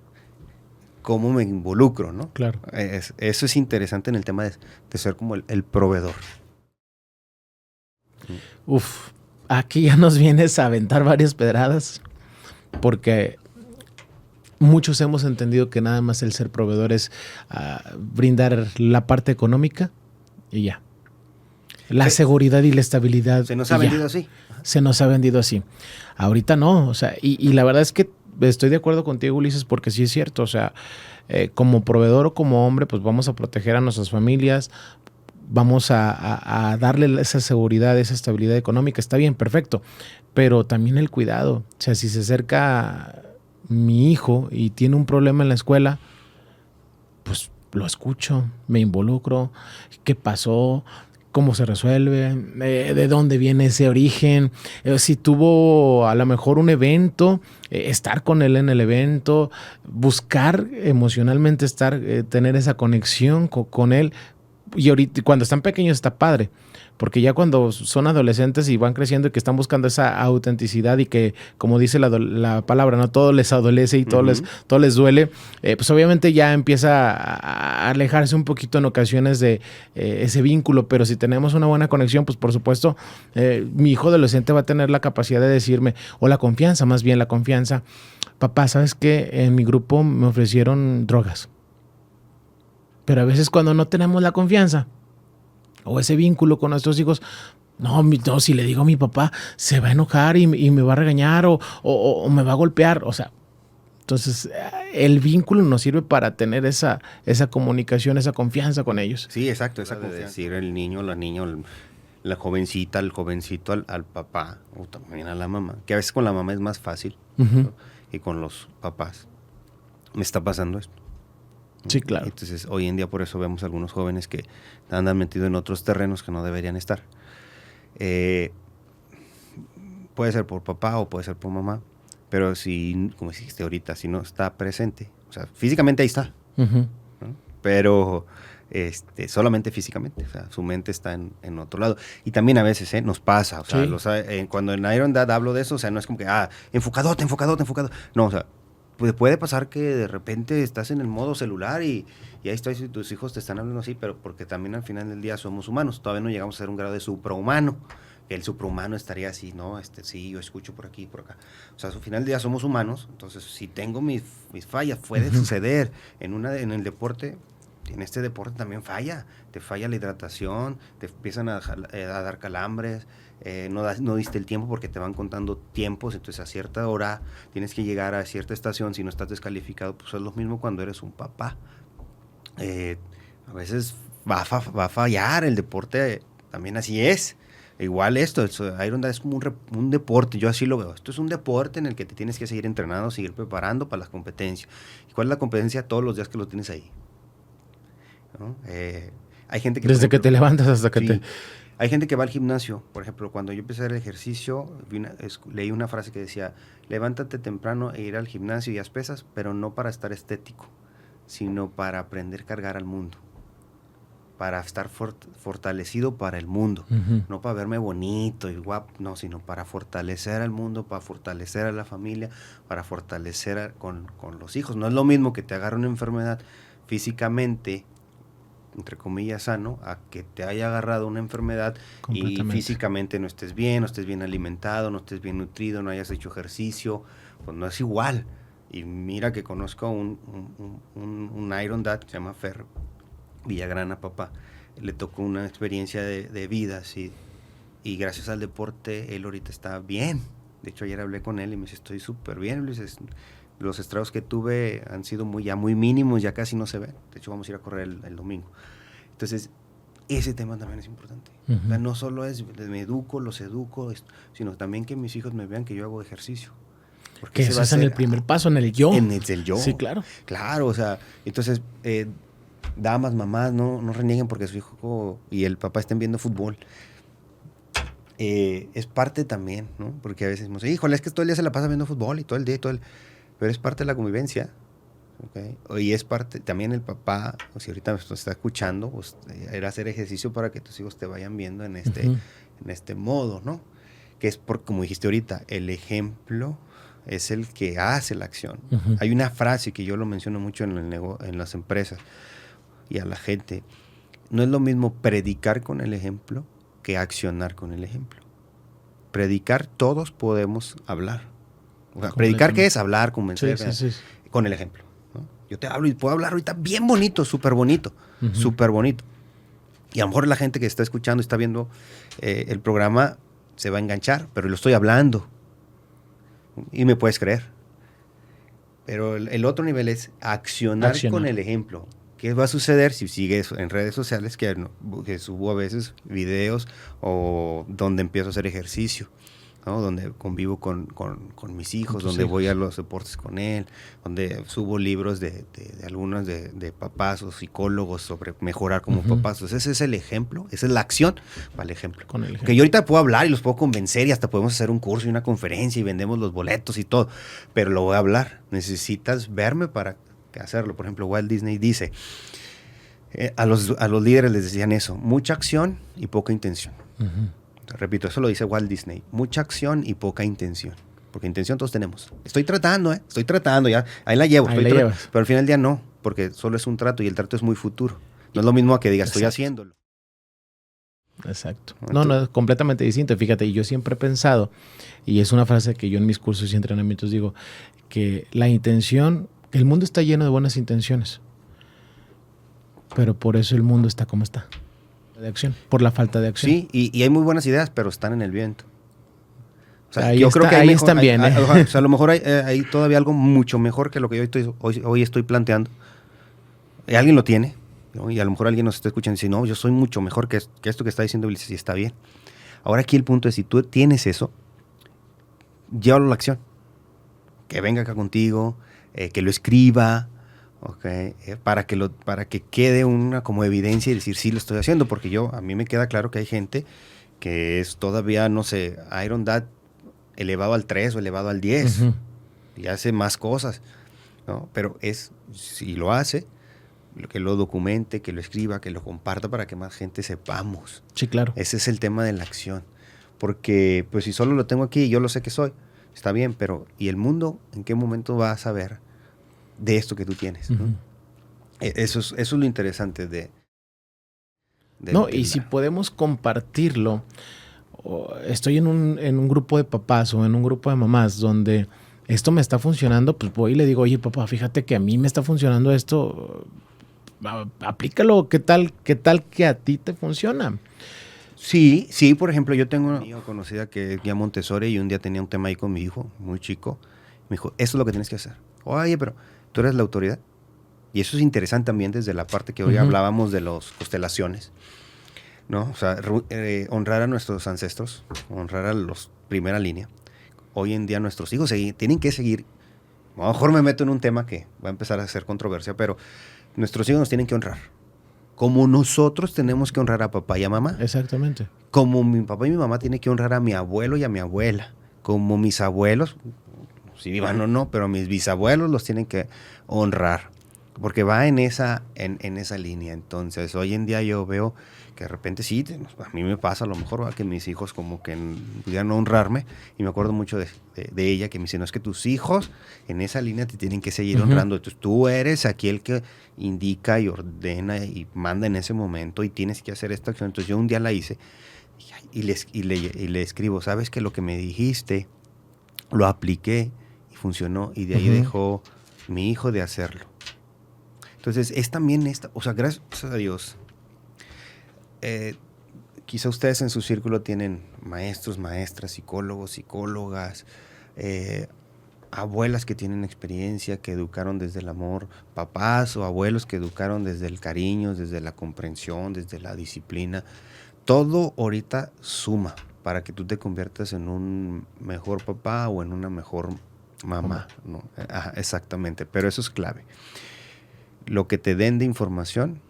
cómo me involucro, ¿no? Claro. Eso es interesante en el tema de ser como el proveedor. Uf, aquí ya nos vienes a aventar varias pedradas, porque muchos hemos entendido que nada más el ser proveedor es brindar la parte económica y ya. La seguridad y la estabilidad. Se nos ha vendido así. Se nos ha vendido así. Ahorita no, o sea, y la verdad es que estoy de acuerdo contigo, Ulises, porque sí es cierto, o sea, como proveedor o como hombre, pues vamos a proteger a nuestras familias, vamos a darle esa seguridad, esa estabilidad económica, está bien, perfecto, pero también el cuidado, o sea, si se acerca mi hijo y tiene un problema en la escuela, pues lo escucho, me involucro, qué pasó, cómo se resuelve, de dónde viene ese origen, si tuvo a lo mejor un evento, estar con él en el evento, buscar emocionalmente tener esa conexión con él. Y ahorita, cuando están pequeños está padre, porque ya cuando son adolescentes y van creciendo y que están buscando esa autenticidad y que, como dice la palabra, no todo les adolece y todo les duele, pues obviamente ya empieza a alejarse un poquito en ocasiones de ese vínculo, pero si tenemos una buena conexión, pues por supuesto mi hijo adolescente va a tener la capacidad de decirme, o la confianza, más bien la confianza, papá, ¿sabes qué? En mi grupo me ofrecieron drogas. Pero a veces cuando no tenemos la confianza o ese vínculo con nuestros hijos, no, si le digo a mi papá, se va a enojar y me va a regañar o me va a golpear. O sea, entonces el vínculo nos sirve para tener esa comunicación, esa confianza con ellos. Sí, exacto, esa confianza. Decir el niño, la niña, la jovencita, el jovencito al papá o también a la mamá, que a veces con la mamá es más fácil, ¿no? Y con los papás. Me está pasando esto. Sí, claro. Entonces, hoy en día por eso vemos algunos jóvenes que andan metidos en otros terrenos que no deberían estar. Puede ser por papá o puede ser por mamá, pero si, como dijiste ahorita, si no está presente, o sea, físicamente ahí está, ¿no? Pero solamente físicamente, o sea, su mente está en otro lado. Y también a veces nos pasa, o sea, cuando en Iron Dad hablo de eso, o sea, no es como que, enfocado. No, o sea, puede pasar que de repente estás en el modo celular y ahí estás y tus hijos te están hablando así, pero porque también al final del día somos humanos, todavía no llegamos a ser un grado de suprahumano, que el suprahumano estaría así, ¿no? Sí, yo escucho por aquí y por acá. O sea, al final del día somos humanos, entonces si tengo mis fallas, puede suceder. En el deporte, en este deporte también te falla la hidratación, te empiezan a dar calambres, no diste el tiempo porque te van contando tiempos, entonces a cierta hora tienes que llegar a cierta estación, si no estás descalificado, pues es lo mismo cuando eres un papá. A veces va a fallar. El deporte también así es. Igual esto, Ironman es como un deporte, yo así lo veo. Esto es un deporte en el que te tienes que seguir entrenando, seguir preparando para las competencias. ¿Y cuál es la competencia? Todos los días que lo tienes ahí, ¿no? Hay gente que... Desde que te levantas hasta que te... Hay gente que va al gimnasio. Por ejemplo, cuando yo empecé el ejercicio, leí una frase que decía: levántate temprano e ir al gimnasio y haz pesas, pero no para estar estético, sino para aprender a cargar al mundo, para estar fortalecido para el mundo, no para verme bonito y guapo, no, sino para fortalecer al mundo, para fortalecer a la familia, para fortalecer con los hijos. No es lo mismo que te agarre una enfermedad físicamente, entre comillas, sano, a que te haya agarrado una enfermedad y físicamente no estés bien alimentado, no estés bien nutrido, no hayas hecho ejercicio, pues no es igual. Y mira que conozco un Iron Dad, se llama Fer Villagrana, papá. Le tocó una experiencia de vida, sí, y gracias al deporte él ahorita está bien. De hecho, ayer hablé con él y me dice: estoy súper bien, Luis. Los estragos que tuve han sido ya muy mínimos, ya casi no se ven. De hecho, vamos a ir a correr el domingo. Entonces, ese tema también es importante. O sea, no solo es los educo, sino también que mis hijos me vean que yo hago ejercicio. Porque eso es en el primer paso, en el yo. En el yo. Sí, claro. Claro, o sea, entonces, damas, mamás, no renieguen porque su hijo y el papá estén viendo fútbol. Es parte también, ¿no? Porque a veces decimos: híjole, es que todo el día se la pasa viendo fútbol y todo el día pero es parte de la convivencia, ¿okay? Y es parte, también el papá, o si ahorita nos está escuchando, pues, era hacer ejercicio para que tus hijos te vayan viendo en este modo, ¿no? Que es como dijiste ahorita, el ejemplo es el que hace la acción. Hay una frase que yo lo menciono mucho en las empresas y a la gente: no es lo mismo predicar con el ejemplo que accionar con el ejemplo. Predicar, todos podemos hablar. O sea, predicar, ¿qué es? Hablar, convencer, sí. Con el ejemplo, ¿no? Yo te hablo y puedo hablar ahorita bien bonito, súper bonito, súper bonito. Y a lo mejor la gente que está escuchando, está viendo el programa, se va a enganchar, pero lo estoy hablando. Y me puedes creer. Pero el otro nivel es accionar con el ejemplo. ¿Qué va a suceder si sigues en redes sociales que subo a veces videos o donde empiezo a hacer ejercicio, ¿no? Donde convivo con mis hijos, donde voy a los deportes con él, donde subo libros de algunos de papás o psicólogos sobre mejorar como papás? Entonces ese es el ejemplo, esa es la acción para el ejemplo. Que yo ahorita puedo hablar y los puedo convencer y hasta podemos hacer un curso y una conferencia y vendemos los boletos y todo, pero lo voy a hablar. Necesitas verme para hacerlo. Por ejemplo, Walt Disney dice, a los líderes les decían eso: mucha acción y poca intención. Repito, eso lo dice Walt Disney: mucha acción y poca intención. Porque intención todos tenemos. Estoy tratando, ya, ahí la llevo. Pero al final del día no, porque solo es un trato y el trato es muy futuro. No es lo mismo a que digas: estoy haciéndolo. Exacto. Entonces, no, es completamente distinto. Fíjate, yo siempre he pensado, y es una frase que yo en mis cursos y entrenamientos digo, que la intención, el mundo está lleno de buenas intenciones, pero por eso el mundo está como está. De acción, por la falta de acción. Sí, y hay muy buenas ideas, pero están en el viento. O sea, ahí yo creo que ahí están bien. O sea, a lo mejor hay todavía algo mucho mejor que lo que yo hoy estoy planteando. Y alguien lo tiene, ¿no? Y a lo mejor alguien nos está escuchando y dice: no, yo soy mucho mejor que esto que está diciendo Ulises, y está bien. Ahora aquí el punto es: si tú tienes eso, llévalo a la acción. Que venga acá contigo, que lo escriba, okay, para que quede una como evidencia y decir: sí, lo estoy haciendo. Porque a mí me queda claro que hay gente que es todavía, no sé, Iron Dad elevado al 3 o elevado al 10 y hace más cosas, ¿no? Pero si lo hace, que lo documente, que lo escriba, que lo comparta para que más gente sepamos. Sí, claro. Ese es el tema de la acción. Porque pues si solo lo tengo aquí y yo lo sé que soy, está bien, pero ¿y el mundo en qué momento va a saber de esto que tú tienes? ¿No? Eso es lo interesante y si podemos compartirlo. Estoy en un grupo de papás o en un grupo de mamás donde esto me está funcionando, pues voy y le digo: oye, papá, fíjate que a mí me está funcionando esto, aplícalo, ¿qué tal que a ti te funciona? Sí, por ejemplo, yo tengo una amiga conocida que es guía Montessori y un día tenía un tema ahí con mi hijo, muy chico. Me dijo: esto es lo que tienes que hacer. Oye, pero ¿tú eres la autoridad? Y eso es interesante también desde la parte que hoy hablábamos de las constelaciones, ¿no? O sea, honrar a nuestros ancestros, honrar a los primera línea. Hoy en día nuestros hijos tienen que seguir. A lo mejor me meto en un tema que va a empezar a hacer controversia, pero nuestros hijos nos tienen que honrar. Como nosotros tenemos que honrar a papá y a mamá. Exactamente. Como mi papá y mi mamá tienen que honrar a mi abuelo y a mi abuela. Como mis abuelos, si vivan o no, pero mis bisabuelos los tienen que honrar. Porque va en esa línea. Entonces, hoy en día yo veo que de repente sí, a mí me pasa a lo mejor, ¿verdad? Que mis hijos como que pudieran honrarme. Y me acuerdo mucho de ella que me dice, no, es que tus hijos en esa línea te tienen que seguir honrando. Entonces, tú eres aquel que indica y ordena y manda en ese momento y tienes que hacer esta acción. Entonces, yo un día la hice y le escribo, ¿sabes que lo que me dijiste lo apliqué y funcionó? Y de ahí dejó mi hijo de hacerlo. Entonces, es también o sea, gracias a Dios, quizá ustedes en su círculo tienen maestros, maestras, psicólogos, psicólogas, abuelas que tienen experiencia, que educaron desde el amor, papás o abuelos que educaron desde el cariño, desde la comprensión, desde la disciplina. Todo ahorita suma para que tú te conviertas en un mejor papá o en una mejor mamá, ¿no? Ajá, exactamente, pero eso es clave. Lo que te den de información,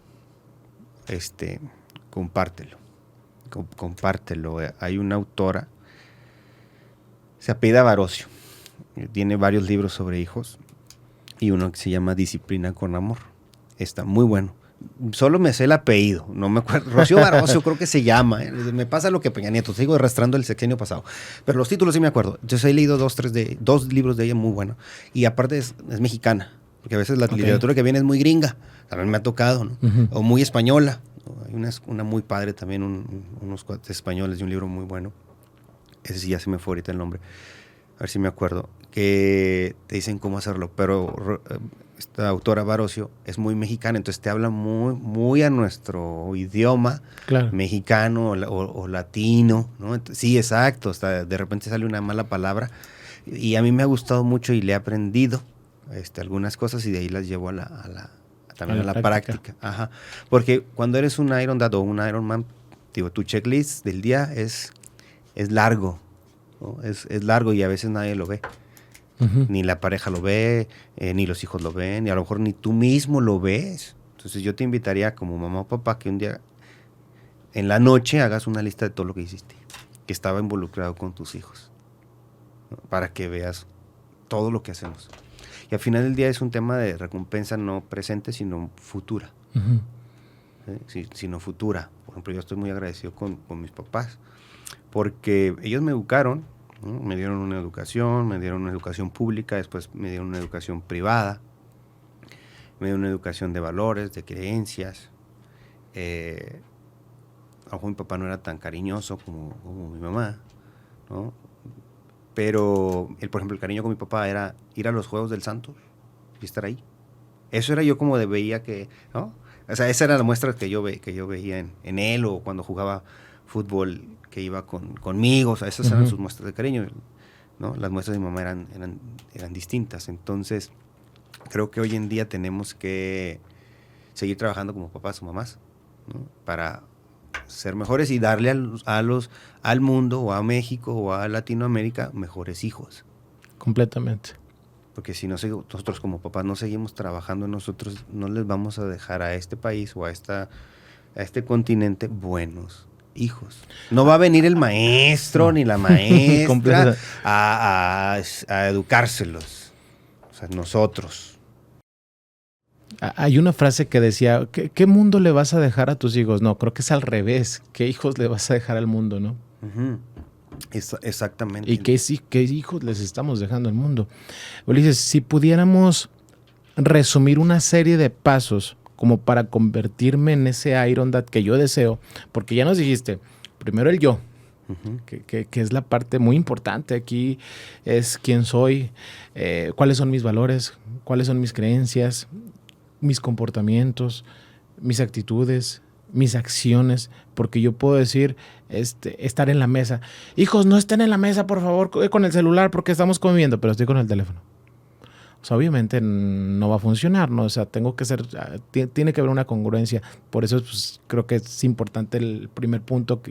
compártelo. Compártelo. Hay una autora, se apellida Barocio, tiene varios libros sobre hijos y uno que se llama Disciplina con Amor. Está muy bueno. Solo me sé el apellido, no me acuerdo. Rocío Barocio creo que se llama. Me pasa lo que Peña Nieto, sigo arrastrando el sexenio pasado. Pero los títulos sí me acuerdo. Yo he leído dos libros de ella muy buenos. Y aparte es mexicana. Porque a veces la literatura que viene es muy gringa, también me ha tocado, ¿no? O muy española. Hay una muy padre también, unos cuates españoles de un libro muy bueno. Ese sí ya se me fue ahorita el nombre. A ver si me acuerdo. Que te dicen cómo hacerlo. Pero esta autora Barocio es muy mexicana, entonces te habla muy, muy a nuestro idioma mexicano o latino, ¿no? Entonces, sí, exacto. Hasta de repente sale una mala palabra. Y a mí me ha gustado mucho y le he aprendido algunas cosas y de ahí las llevo a la práctica. Ajá. Porque cuando eres un Iron Dad o un Iron Man, digo, tu checklist del día es largo, ¿no? Es largo y a veces nadie lo ve. Ni la pareja lo ve, ni los hijos lo ven, y a lo mejor ni tú mismo lo ves. Entonces yo te invitaría como mamá o papá que un día en la noche hagas una lista de todo lo que hiciste, que estaba involucrado con tus hijos, ¿no? Para que veas todo lo que hacemos. Y al final del día es un tema de recompensa no presente, sino futura. Sino futura. Por ejemplo, yo estoy muy agradecido con mis papás, porque ellos me educaron, ¿no? Me dieron una educación pública, después me dieron una educación privada, me dieron una educación de valores, de creencias. A lo mejor mi papá no era tan cariñoso como mi mamá, ¿no? Pero, por ejemplo, el cariño con mi papá era ir a los Juegos del Santos y estar ahí. Eso era yo como veía que, ¿no? O sea, esa era la muestra que yo veía en él, o cuando jugaba fútbol que iba conmigo. O sea, esas eran sus muestras de cariño, ¿no? Las muestras de mi mamá eran distintas. Entonces, creo que hoy en día tenemos que seguir trabajando como papás o mamás, ¿no? Para ser mejores y darle al mundo o a México o a Latinoamérica mejores hijos. Completamente. Porque si nosotros como papás no seguimos trabajando en nosotros, no les vamos a dejar a este país o a este continente buenos hijos. No va a venir el maestro ni la maestra a educárselos. O sea, nosotros. Hay una frase que decía, ¿qué mundo le vas a dejar a tus hijos? No, creo que es al revés. ¿Qué hijos le vas a dejar al mundo, no? Exactamente. ¿Y qué hijos les estamos dejando al mundo? Ulises, si pudiéramos resumir una serie de pasos como para convertirme en ese Iron Dad que yo deseo, porque ya nos dijiste, primero el yo, que es la parte muy importante aquí, es quién soy, cuáles son mis valores, cuáles son mis creencias, mis comportamientos, mis actitudes, mis acciones, porque yo puedo decir, estar en la mesa. Hijos, no estén en la mesa, por favor, con el celular, porque estamos comiendo, pero estoy con el teléfono. O sea, obviamente no va a funcionar, ¿no? O sea, tengo que ser, tiene que haber una congruencia. Por eso pues, creo que es importante el primer punto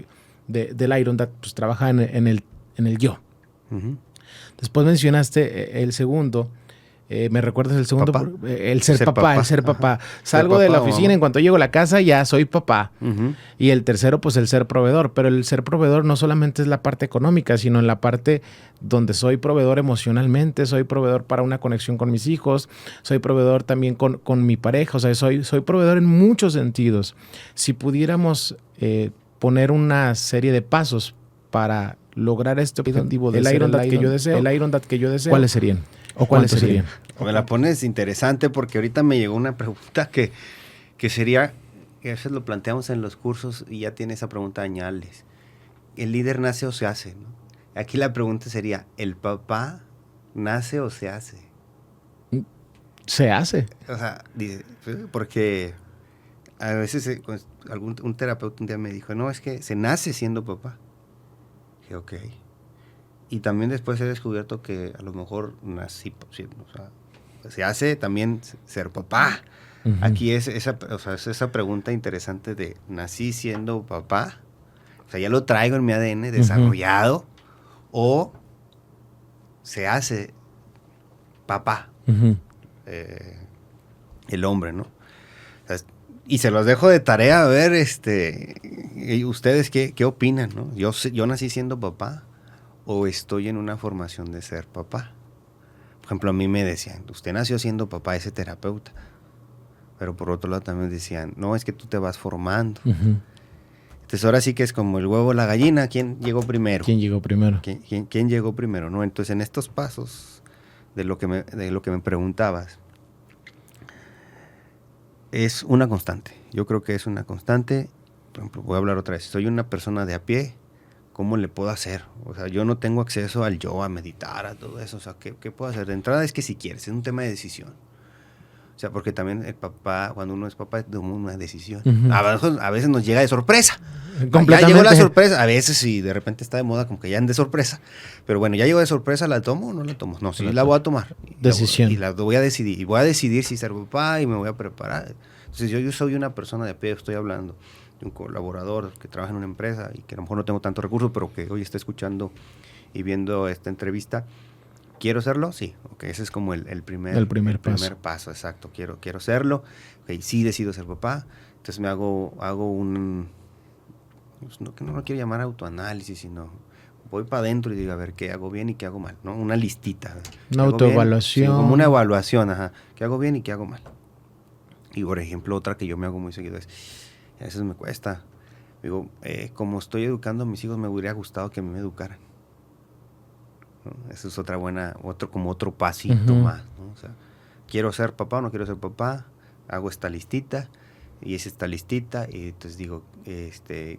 del Iron Dad, pues trabaja en el yo. Ujú. Después mencionaste el segundo. ¿Me recuerdas el segundo? ¿Papá? El ser papá, el ser papá. Salgo de la oficina, en cuanto llego a la casa ya soy papá. Uh-huh. Y el tercero, pues el ser proveedor. Pero el ser proveedor no solamente es la parte económica, sino en la parte donde soy proveedor emocionalmente, soy proveedor para una conexión con mis hijos, soy proveedor también con mi pareja. O sea, soy proveedor en muchos sentidos. Si pudiéramos poner una serie de pasos para lograr este objetivo del Iron Dad que yo deseo, ¿cuáles serían? ¿O cuáles serían? Me la pones interesante porque ahorita me llegó una pregunta que sería, que a veces lo planteamos en los cursos y ya tiene esa pregunta, añades. ¿El líder nace o se hace? ¿No? Aquí la pregunta sería, ¿el papá nace o se hace? Se hace. O sea, porque a veces un terapeuta un día me dijo, no, es que se nace siendo papá. Dije, ok. Y también después he descubierto que a lo mejor nací, o sea, se hace también ser papá. Uh-huh. Aquí es esa pregunta interesante de, ¿nací siendo papá? O sea, ya lo traigo en mi ADN desarrollado. Uh-huh. O se hace papá. Uh-huh. El hombre, ¿no? O sea, y se los dejo de tarea a ver, ustedes qué opinan, ¿no? Yo nací siendo papá. ¿O estoy en una formación de ser papá? Por ejemplo, a mí me decían, usted nació siendo papá, ese terapeuta. Pero por otro lado también decían, no, es que tú te vas formando. Uh-huh. Entonces ahora sí que es como el huevo o la gallina, ¿quién llegó primero? ¿Quién llegó primero? ¿Quién llegó primero? ¿No? Entonces en estos pasos de lo que me preguntabas, es una constante. Yo creo que es una constante. Por ejemplo, voy a hablar otra vez. Soy una persona de a pie. ¿Cómo le puedo hacer? O sea, yo no tengo acceso al yoga, a meditar, a todo eso. O sea, ¿qué puedo hacer? De entrada es que si quieres, es un tema de decisión. O sea, porque también el papá, cuando uno es papá, toma una decisión. Uh-huh. A veces nos llega de sorpresa. Ya llegó la sorpresa. A veces, sí, de repente está de moda, como que ya de sorpresa. Pero bueno, ya llegó de sorpresa, ¿la tomo o no la tomo? No, sí, la voy a tomar. Decisión. Y la voy a decidir. Y voy a decidir si ser papá y me voy a preparar. Entonces, yo soy una persona de pie, estoy hablando. Un colaborador que trabaja en una empresa y que a lo mejor no tengo tantos recursos, pero que hoy está escuchando y viendo esta entrevista. ¿Quiero serlo? Sí. Okay, ese es como el primer paso. Exacto. Quiero serlo. Okay, sí decido ser papá. Entonces me hago un... No lo quiero llamar autoanálisis, sino voy para adentro y digo, a ver, ¿qué hago bien y qué hago mal? ¿No? Una listita. Una autoevaluación. Sí, como una evaluación, ajá. ¿Qué hago bien y qué hago mal? Y por ejemplo, otra que yo me hago muy seguido es... A veces me cuesta. Digo, como estoy educando a mis hijos, me hubiera gustado que a mí me educaran. ¿No? Eso es otro pasito uh-huh. más. ¿No? O sea, quiero ser papá o no quiero ser papá, hago esta listita, y es esta listita, y entonces digo,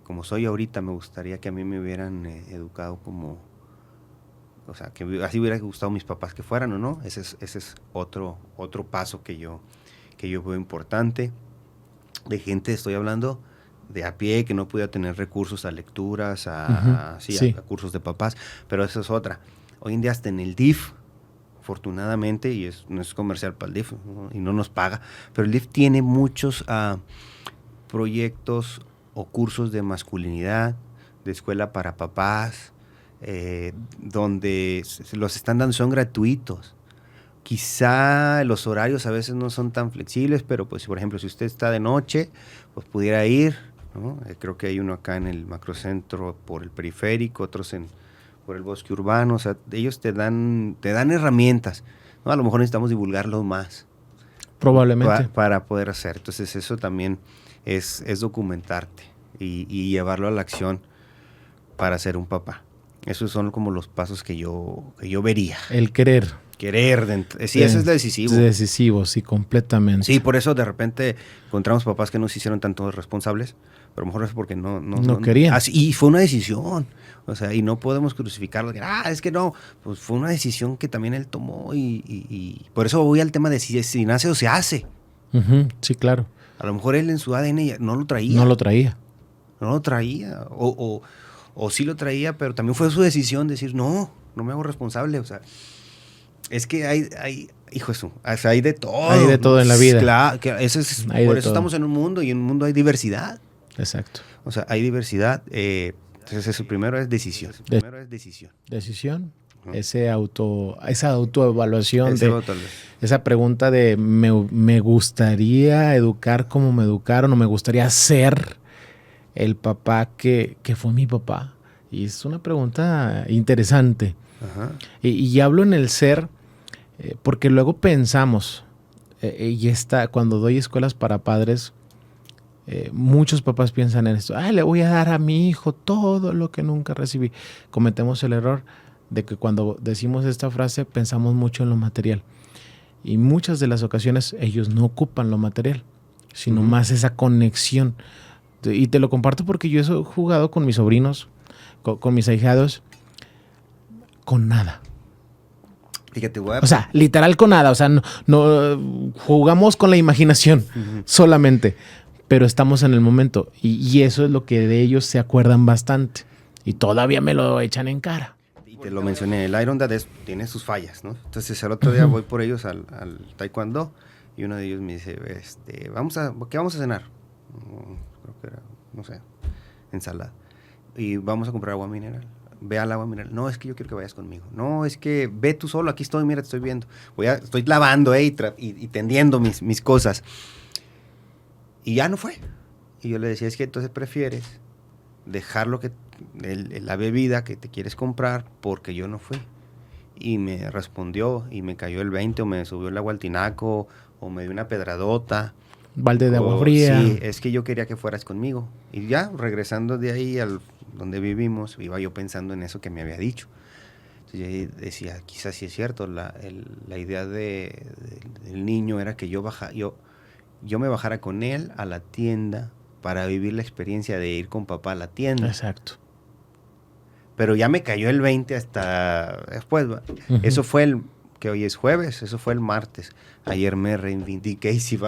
como soy ahorita, me gustaría que a mí me hubieran educado como, o sea, que así hubiera gustado a mis papás que fueran o no. Ese es otro paso que yo veo importante. De gente, estoy hablando de a pie, que no podía tener recursos a lecturas, a cursos de papás, pero eso es otra. Hoy en día hasta en el DIF, afortunadamente, y no es comercial para el DIF, ¿no? Y no nos paga, pero el DIF tiene muchos proyectos o cursos de masculinidad, de escuela para papás, donde los están dando, son gratuitos. Quizá los horarios a veces no son tan flexibles, pero pues por ejemplo si usted está de noche, pues pudiera ir, ¿no? Creo que hay uno acá en el macrocentro por el periférico, otros por el bosque urbano. O sea, ellos te dan herramientas, ¿no? A lo mejor necesitamos divulgarlo más. Probablemente. Para poder hacer. Entonces eso también es documentarte y llevarlo a la acción para ser un papá. Esos son como los pasos que yo vería. El querer. Sí, eso es decisivo. Es decisivo, sí, completamente. Sí, por eso de repente encontramos papás que no se hicieron tanto responsables, pero a lo mejor es porque no querían. Y fue una decisión, o sea, y no podemos crucificarlo. Es que no, pues fue una decisión que también él tomó y por eso voy al tema de si nace o se hace. Uh-huh, sí, claro. A lo mejor él en su ADN no lo traía. O sí lo traía, pero también fue su decisión decir, no me hago responsable, o sea... Es que hijo de su, o sea, hay de todo. Hay de todo en la vida. Claro, por Hay eso de todo. estamos en un mundo y en un mundo hay diversidad. Exacto. O sea, hay diversidad. Entonces, el primero es decisión. Decisión. Esa autoevaluación, Tal vez. esa pregunta de me gustaría educar como me educaron o me gustaría ser el papá que fue mi papá. Y es una pregunta interesante. Ajá. Y hablo en el ser porque luego pensamos, cuando doy escuelas para padres, muchos papás piensan en esto, le voy a dar a mi hijo todo lo que nunca recibí. Cometemos el error de que cuando decimos esta frase pensamos mucho en lo material. Y muchas de las ocasiones ellos no ocupan lo material, sino más esa conexión. Y te lo comparto porque yo he jugado con mis sobrinos, con mis ahijados, con nada. Fíjate, O sea, literal con nada. O sea, no jugamos con la imaginación solamente, pero estamos en el momento. Y eso es lo que de ellos se acuerdan bastante. Y todavía me lo echan en cara. Y te lo mencioné, el Iron Dad tiene sus fallas, ¿no? Entonces el otro día voy por ellos al taekwondo y uno de ellos me dice, ¿qué vamos a cenar? Creo que era, no sé, ensalada. Y vamos a comprar agua mineral. Ve al agua mineral. No, es que yo quiero que vayas conmigo. No, es que ve tú solo, aquí estoy, mira, te estoy viendo. Estoy lavando y tendiendo mis cosas. Y ya no fue. Y yo le decía, es que entonces prefieres dejar la bebida que te quieres comprar porque yo no fui. Y me respondió y me cayó el 20 o me subió el agua al tinaco o me dio una pedradota. Balde de agua fría. Sí, es que yo quería que fueras conmigo. Y ya, regresando de ahí donde vivimos, iba yo pensando en eso que me había dicho. Entonces yo decía, quizás sí es cierto, la idea del niño era que yo me bajara con él a la tienda para vivir la experiencia de ir con papá a la tienda. Exacto. Pero ya me cayó el 20 hasta después. Eso fue que hoy es jueves, eso fue el martes. Ayer me reivindiqué y sí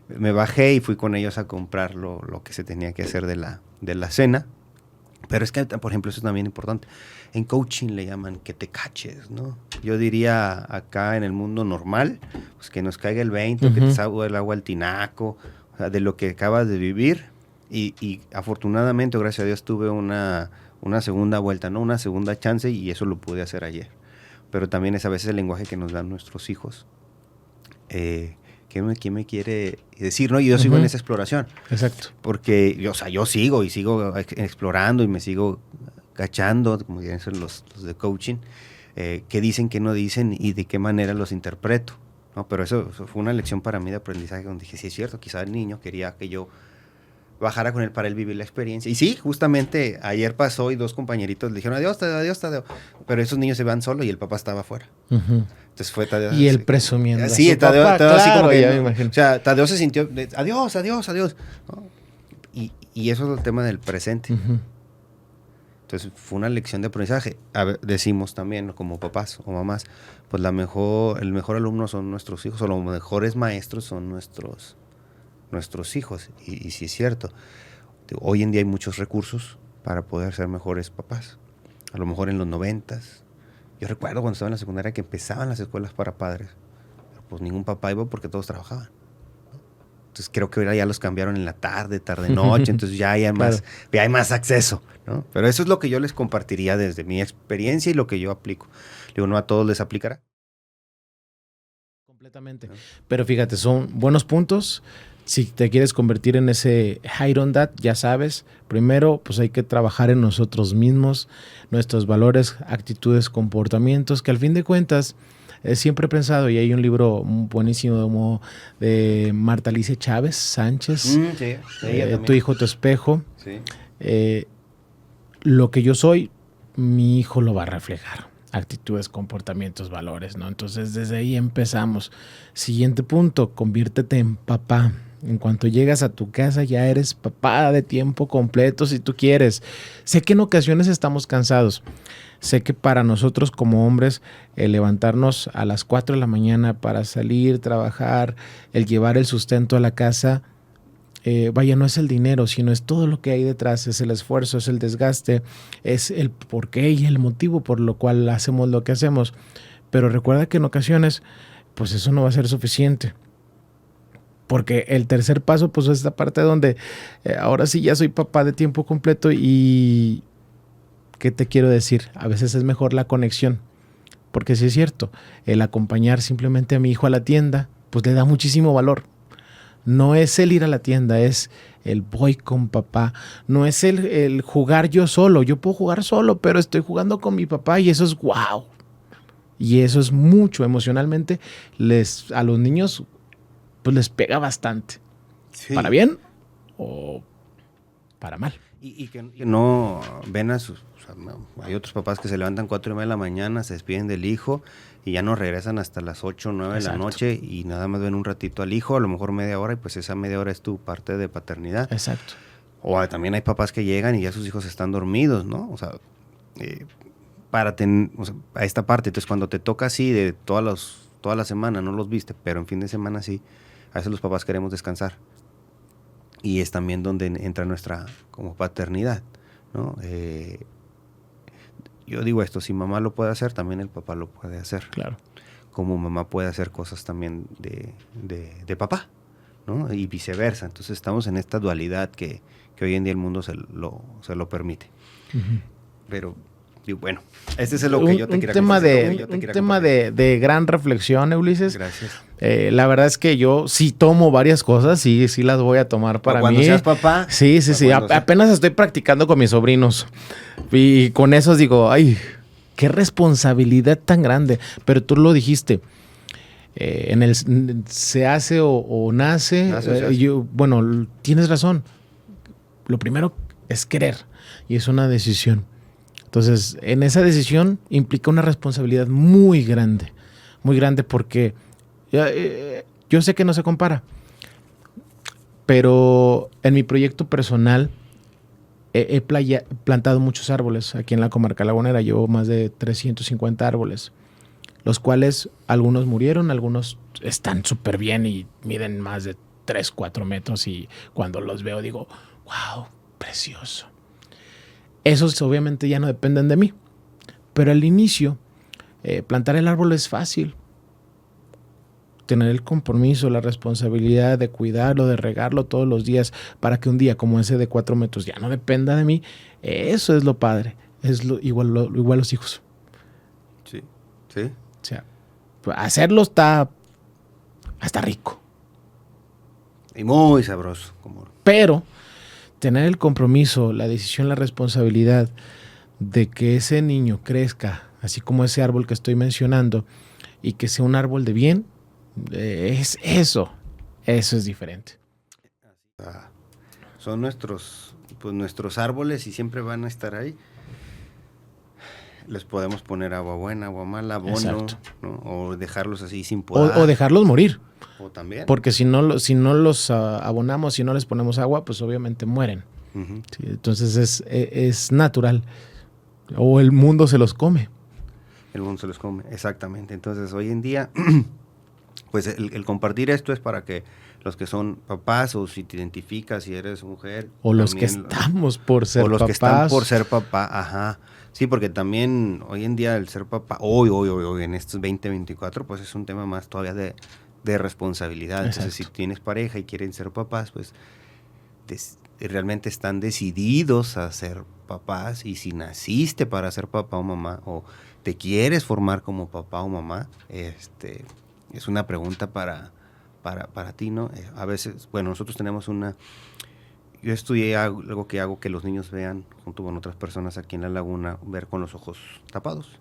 me bajé y fui con ellos a comprar lo que se tenía que hacer de la cena. Pero es que, por ejemplo, eso es también importante. En coaching le llaman que te caches, ¿no? Yo diría acá en el mundo normal, pues que nos caiga el 20, que te salga el agua al tinaco, o sea, de lo que acabas de vivir. Y afortunadamente, gracias a Dios, tuve una segunda vuelta, ¿no? Una segunda chance y eso lo pude hacer ayer. Pero también es a veces el lenguaje que nos dan nuestros hijos. ¿Qué me quiere decir, no? Y yo sigo en esa exploración. Exacto. Porque, yo sigo explorando y me sigo cachando, como dicen los de coaching, qué dicen, qué no dicen y de qué manera los interpreto, ¿no? Pero eso fue una lección para mí de aprendizaje donde dije, sí es cierto, quizá el niño quería que yo bajara con él para él vivir la experiencia. Y sí, justamente ayer pasó y dos compañeritos le dijeron, adiós, Tadeo. Pero esos niños se van solos y el papá estaba afuera. Entonces fue Tadeo. Y él presumiendo. Sí, Tadeo, papá, Tadeo así claro, como que, ya me imagino. o sea, Tadeo se sintió, adiós, ¿no? Y eso es el tema del presente. Entonces fue una lección de aprendizaje. Decimos también, ¿no? Como papás o mamás, pues el mejor alumno son nuestros hijos, o los mejores maestros son nuestros hijos. Y sí es cierto. Hoy en día hay muchos recursos para poder ser mejores papás. A lo mejor en los 90s. Yo recuerdo cuando estaba en la secundaria que empezaban las escuelas para padres. Pero pues ningún papá iba porque todos trabajaban. Entonces creo que ahora ya los cambiaron en la tarde, noche. Entonces ya hay más acceso, ¿no? Pero eso es lo que yo les compartiría desde mi experiencia y lo que yo aplico. Digo, no a todos les aplicará. Completamente. Pero fíjate, son buenos puntos. Si te quieres convertir en ese Iron Dad, ya sabes, primero pues hay que trabajar en nosotros mismos, nuestros valores, actitudes, comportamientos, que al fin de cuentas siempre he pensado, y hay un libro buenísimo de Marta Alicia Chávez Sánchez, Sí, Tu hijo, tu espejo. Sí. Lo que yo soy, mi hijo lo va a reflejar. Actitudes, comportamientos, valores, ¿no? Entonces, desde ahí empezamos. Siguiente punto, conviértete en papá. En cuanto llegas a tu casa, ya eres papá de tiempo completo si tú quieres. Sé que en ocasiones estamos cansados. Sé que para nosotros como hombres, el levantarnos a las 4 de la mañana para salir, trabajar, el llevar el sustento a la casa, no es el dinero, sino es todo lo que hay detrás, es el esfuerzo, es el desgaste, es el porqué y el motivo por lo cual hacemos lo que hacemos. Pero recuerda que en ocasiones, pues eso no va a ser suficiente. Porque el tercer paso, pues es esta parte donde ahora sí ya soy papá de tiempo completo y ¿qué te quiero decir? A veces es mejor la conexión. Porque sí es cierto, el acompañar simplemente a mi hijo a la tienda, pues le da muchísimo valor. No es el ir a la tienda, es el voy con papá. No es el jugar yo solo. Yo puedo jugar solo, pero estoy jugando con mi papá y eso es wow. Y eso es mucho emocionalmente. A los niños pues les pega bastante. Sí. ¿Para bien o para mal? Y que no ven a sus... O sea, hay otros papás que se levantan 4:30 de la mañana, se despiden del hijo y ya no regresan hasta las 8 o 9 de la noche y nada más ven un ratito al hijo, a lo mejor media hora, y pues esa media hora es tu parte de paternidad. Exacto. O también hay papás que llegan y ya sus hijos están dormidos, ¿no? O sea, a esta parte, entonces cuando te toca así de toda la semana no los viste, pero en fin de semana sí, a veces los papás queremos descansar. Y es también donde entra nuestra como paternidad, ¿no? Yo digo esto, si mamá lo puede hacer, también el papá lo puede hacer. Claro. Como mamá puede hacer cosas también de papá, ¿no? Y viceversa. Entonces estamos en esta dualidad que hoy en día el mundo se lo permite. Uh-huh. Pero, bueno, este es lo que yo te quería compartir. Un tema de gran reflexión, Ulises. Gracias. La verdad es que yo sí tomo varias cosas, sí las voy a tomar para mí. Cuando seas papá. Sí. Apenas estoy practicando con mis sobrinos. Y con esos digo, ay, qué responsabilidad tan grande. Pero tú lo dijiste, se hace o nace. Bueno, tienes razón. Lo primero es querer y es una decisión. Entonces, en esa decisión implica una responsabilidad muy grande porque yo sé que no se compara, pero en mi proyecto personal he plantado muchos árboles aquí en la comarca lagunera. Llevo más de 350 árboles, los cuales algunos murieron, algunos están súper bien y miden más de 3, 4 metros y cuando los veo digo, wow, precioso. Esos obviamente ya no dependen de mí, pero al inicio plantar el árbol es fácil. Tener el compromiso, la responsabilidad de cuidarlo, de regarlo todos los días para que un día como ese de 4 metros ya no dependa de mí, eso es lo padre. Es igual los hijos. Sí. O sea, hacerlo está rico. Y muy sabroso. Pero tener el compromiso, la decisión, la responsabilidad de que ese niño crezca, así como ese árbol que estoy mencionando, y que sea un árbol de bien, eso es diferente. Son nuestros árboles y siempre van a estar ahí. Les podemos poner agua buena, agua mala, abono, ¿no? O dejarlos así sin podar. O dejarlos morir. O también. Porque si no los abonamos, si no les ponemos agua, pues obviamente mueren. Uh-huh. Sí, entonces es natural. O el mundo se los come. El mundo se los come, exactamente. Entonces hoy en día, pues el compartir esto es para que los que son papás, o si te identificas, si eres mujer. O los que estamos por ser papás. O los que están por ser papá, ajá. Sí, porque también hoy en día el ser papá, hoy en estos 2024, pues es un tema más todavía de responsabilidad. Exacto. Entonces, si tienes pareja y quieren ser papás, pues realmente están decididos a ser papás. Y si naciste para ser papá o mamá, o te quieres formar como papá o mamá, es una pregunta para ti, ¿no? A veces, bueno, nosotros tenemos yo estudié algo que hago que los niños vean, junto con otras personas aquí en la laguna, ver con los ojos tapados.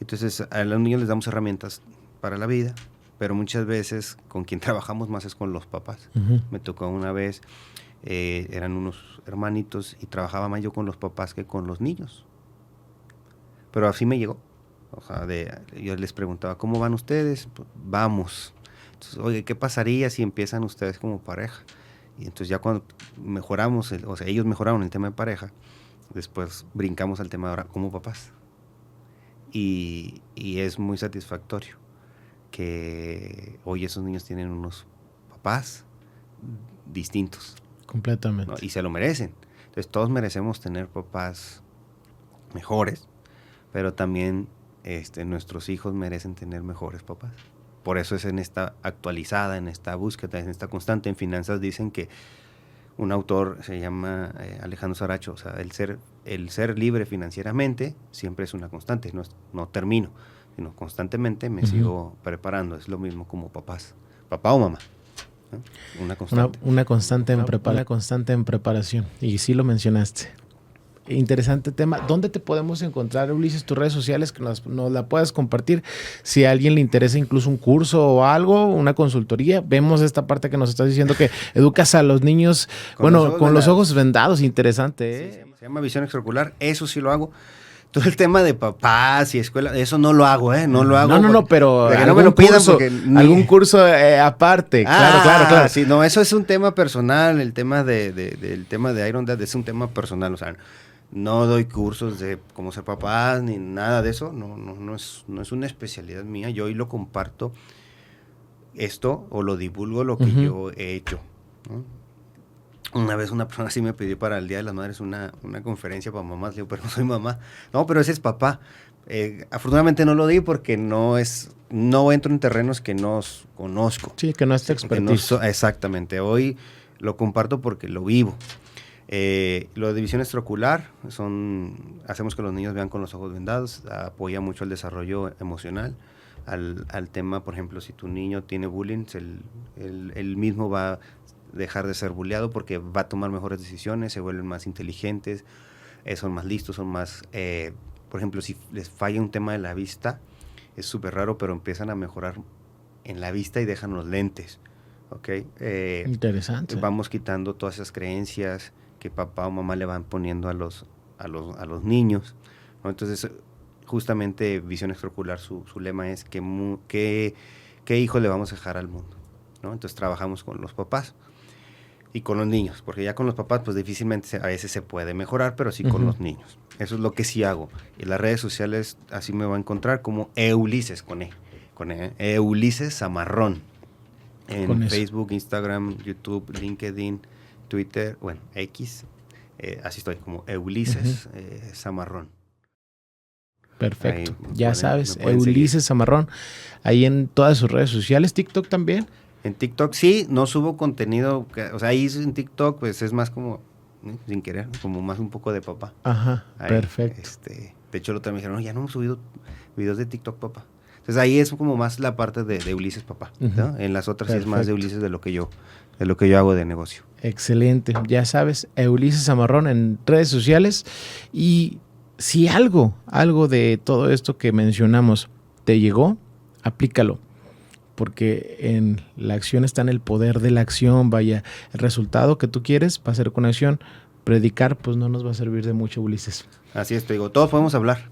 Entonces, a los niños les damos herramientas para la vida, pero muchas veces con quien trabajamos más es con los papás. Uh-huh. Me tocó una vez, eran unos hermanitos y trabajaba más yo con los papás que con los niños. Pero así me llegó. O sea, yo les preguntaba, ¿cómo van ustedes? Pues, vamos. Entonces, oye, ¿qué pasaría si empiezan ustedes como pareja? Y entonces ya cuando mejoramos, ellos mejoraron el tema de pareja, después brincamos al tema de ahora como papás. Y es muy satisfactorio que hoy esos niños tienen unos papás distintos. Completamente. ¿No? Y se lo merecen. Entonces todos merecemos tener papás mejores, pero también nuestros hijos merecen tener mejores papás. Por eso es en esta actualizada, en esta búsqueda, en esta constante. En finanzas dicen que un autor se llama Alejandro Saracho, o sea, el ser libre financieramente siempre es una constante, no termino, sino constantemente me sigo preparando. Es lo mismo como papás, papá o mamá, ¿no? Una constante. Una constante en preparación. Y sí lo mencionaste. Interesante tema. ¿Dónde te podemos encontrar, Ulises? Tus redes sociales, que nos la puedas compartir. Si a alguien le interesa incluso un curso o algo, una consultoría. Vemos esta parte que nos estás diciendo que educas a los niños con los ojos vendados. Interesante, ¿eh? Sí, se llama visión extraocular. Eso sí lo hago. Todo el tema de papás y escuela, eso no lo hago, ¿eh? No lo hago. No, pero no me lo pidan porque algún curso aparte. Claro. Sí, no, eso es un tema personal. El tema del tema de Iron Dad es un tema personal. O sea, no doy cursos de cómo ser papá ni nada de eso. No es una especialidad mía. Yo hoy lo comparto esto o lo divulgo lo que yo he hecho, ¿no? Una vez una persona sí me pidió para el Día de las Madres una conferencia para mamás. Le digo, pero no soy mamá. No, pero ese es papá. Afortunadamente no lo di porque no entro en terrenos que no conozco. Sí, que no es expertise. Exactamente. Hoy lo comparto porque lo vivo. Lo de visión extraocular hacemos que los niños vean con los ojos vendados, apoya mucho el desarrollo emocional, al tema, por ejemplo, si tu niño tiene bullying, él mismo va a dejar de ser bulleado porque va a tomar mejores decisiones, se vuelven más inteligentes, son más listos, son más, por ejemplo, si les falla un tema de la vista, es súper raro, pero empiezan a mejorar en la vista y dejan los lentes, ¿ok? Interesante. Vamos quitando todas esas creencias que papá o mamá le van poniendo a los niños, ¿no? Entonces, justamente Visión Extraocular, su lema es ¿qué hijo le vamos a dejar al mundo? ¿No? Entonces trabajamos con los papás y con los niños, porque ya con los papás pues difícilmente a veces se puede mejorar, pero sí con los niños. Eso es lo que sí hago. Y las redes sociales así me va a encontrar como Ulises con Ulises Zamarrón. En Facebook, Instagram, YouTube, LinkedIn, Twitter, bueno, X, así estoy, como Ulises Zamarrón. Perfecto. Ya sabes, Ulises Zamarrón, ahí en todas sus redes sociales, TikTok también. En TikTok sí, no subo contenido, o sea, ahí en TikTok pues es más como, sin querer, como más un poco de papá. Ajá, ahí, perfecto. De hecho, el otro día me dijeron, no, ya no hemos subido videos de TikTok, papá. Entonces ahí es como más la parte de Ulises papá, ¿no? En las otras sí es más de Ulises de lo que yo hago de negocio. Excelente. Ya sabes, Ulises Zamarrón en redes sociales. Y si algo de todo esto que mencionamos te llegó, aplícalo. Porque en la acción está en el poder de la acción. Vaya, el resultado que tú quieres va a ser con acción. Predicar, pues no nos va a servir de mucho, Ulises. Así es, te digo, todos podemos hablar.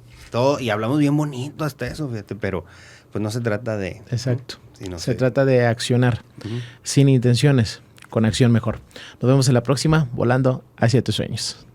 Y hablamos bien bonito hasta eso, fíjate, pero pues no se trata de... Exacto. Se trata de accionar sin intenciones, con acción mejor. Nos vemos en la próxima, volando hacia tus sueños.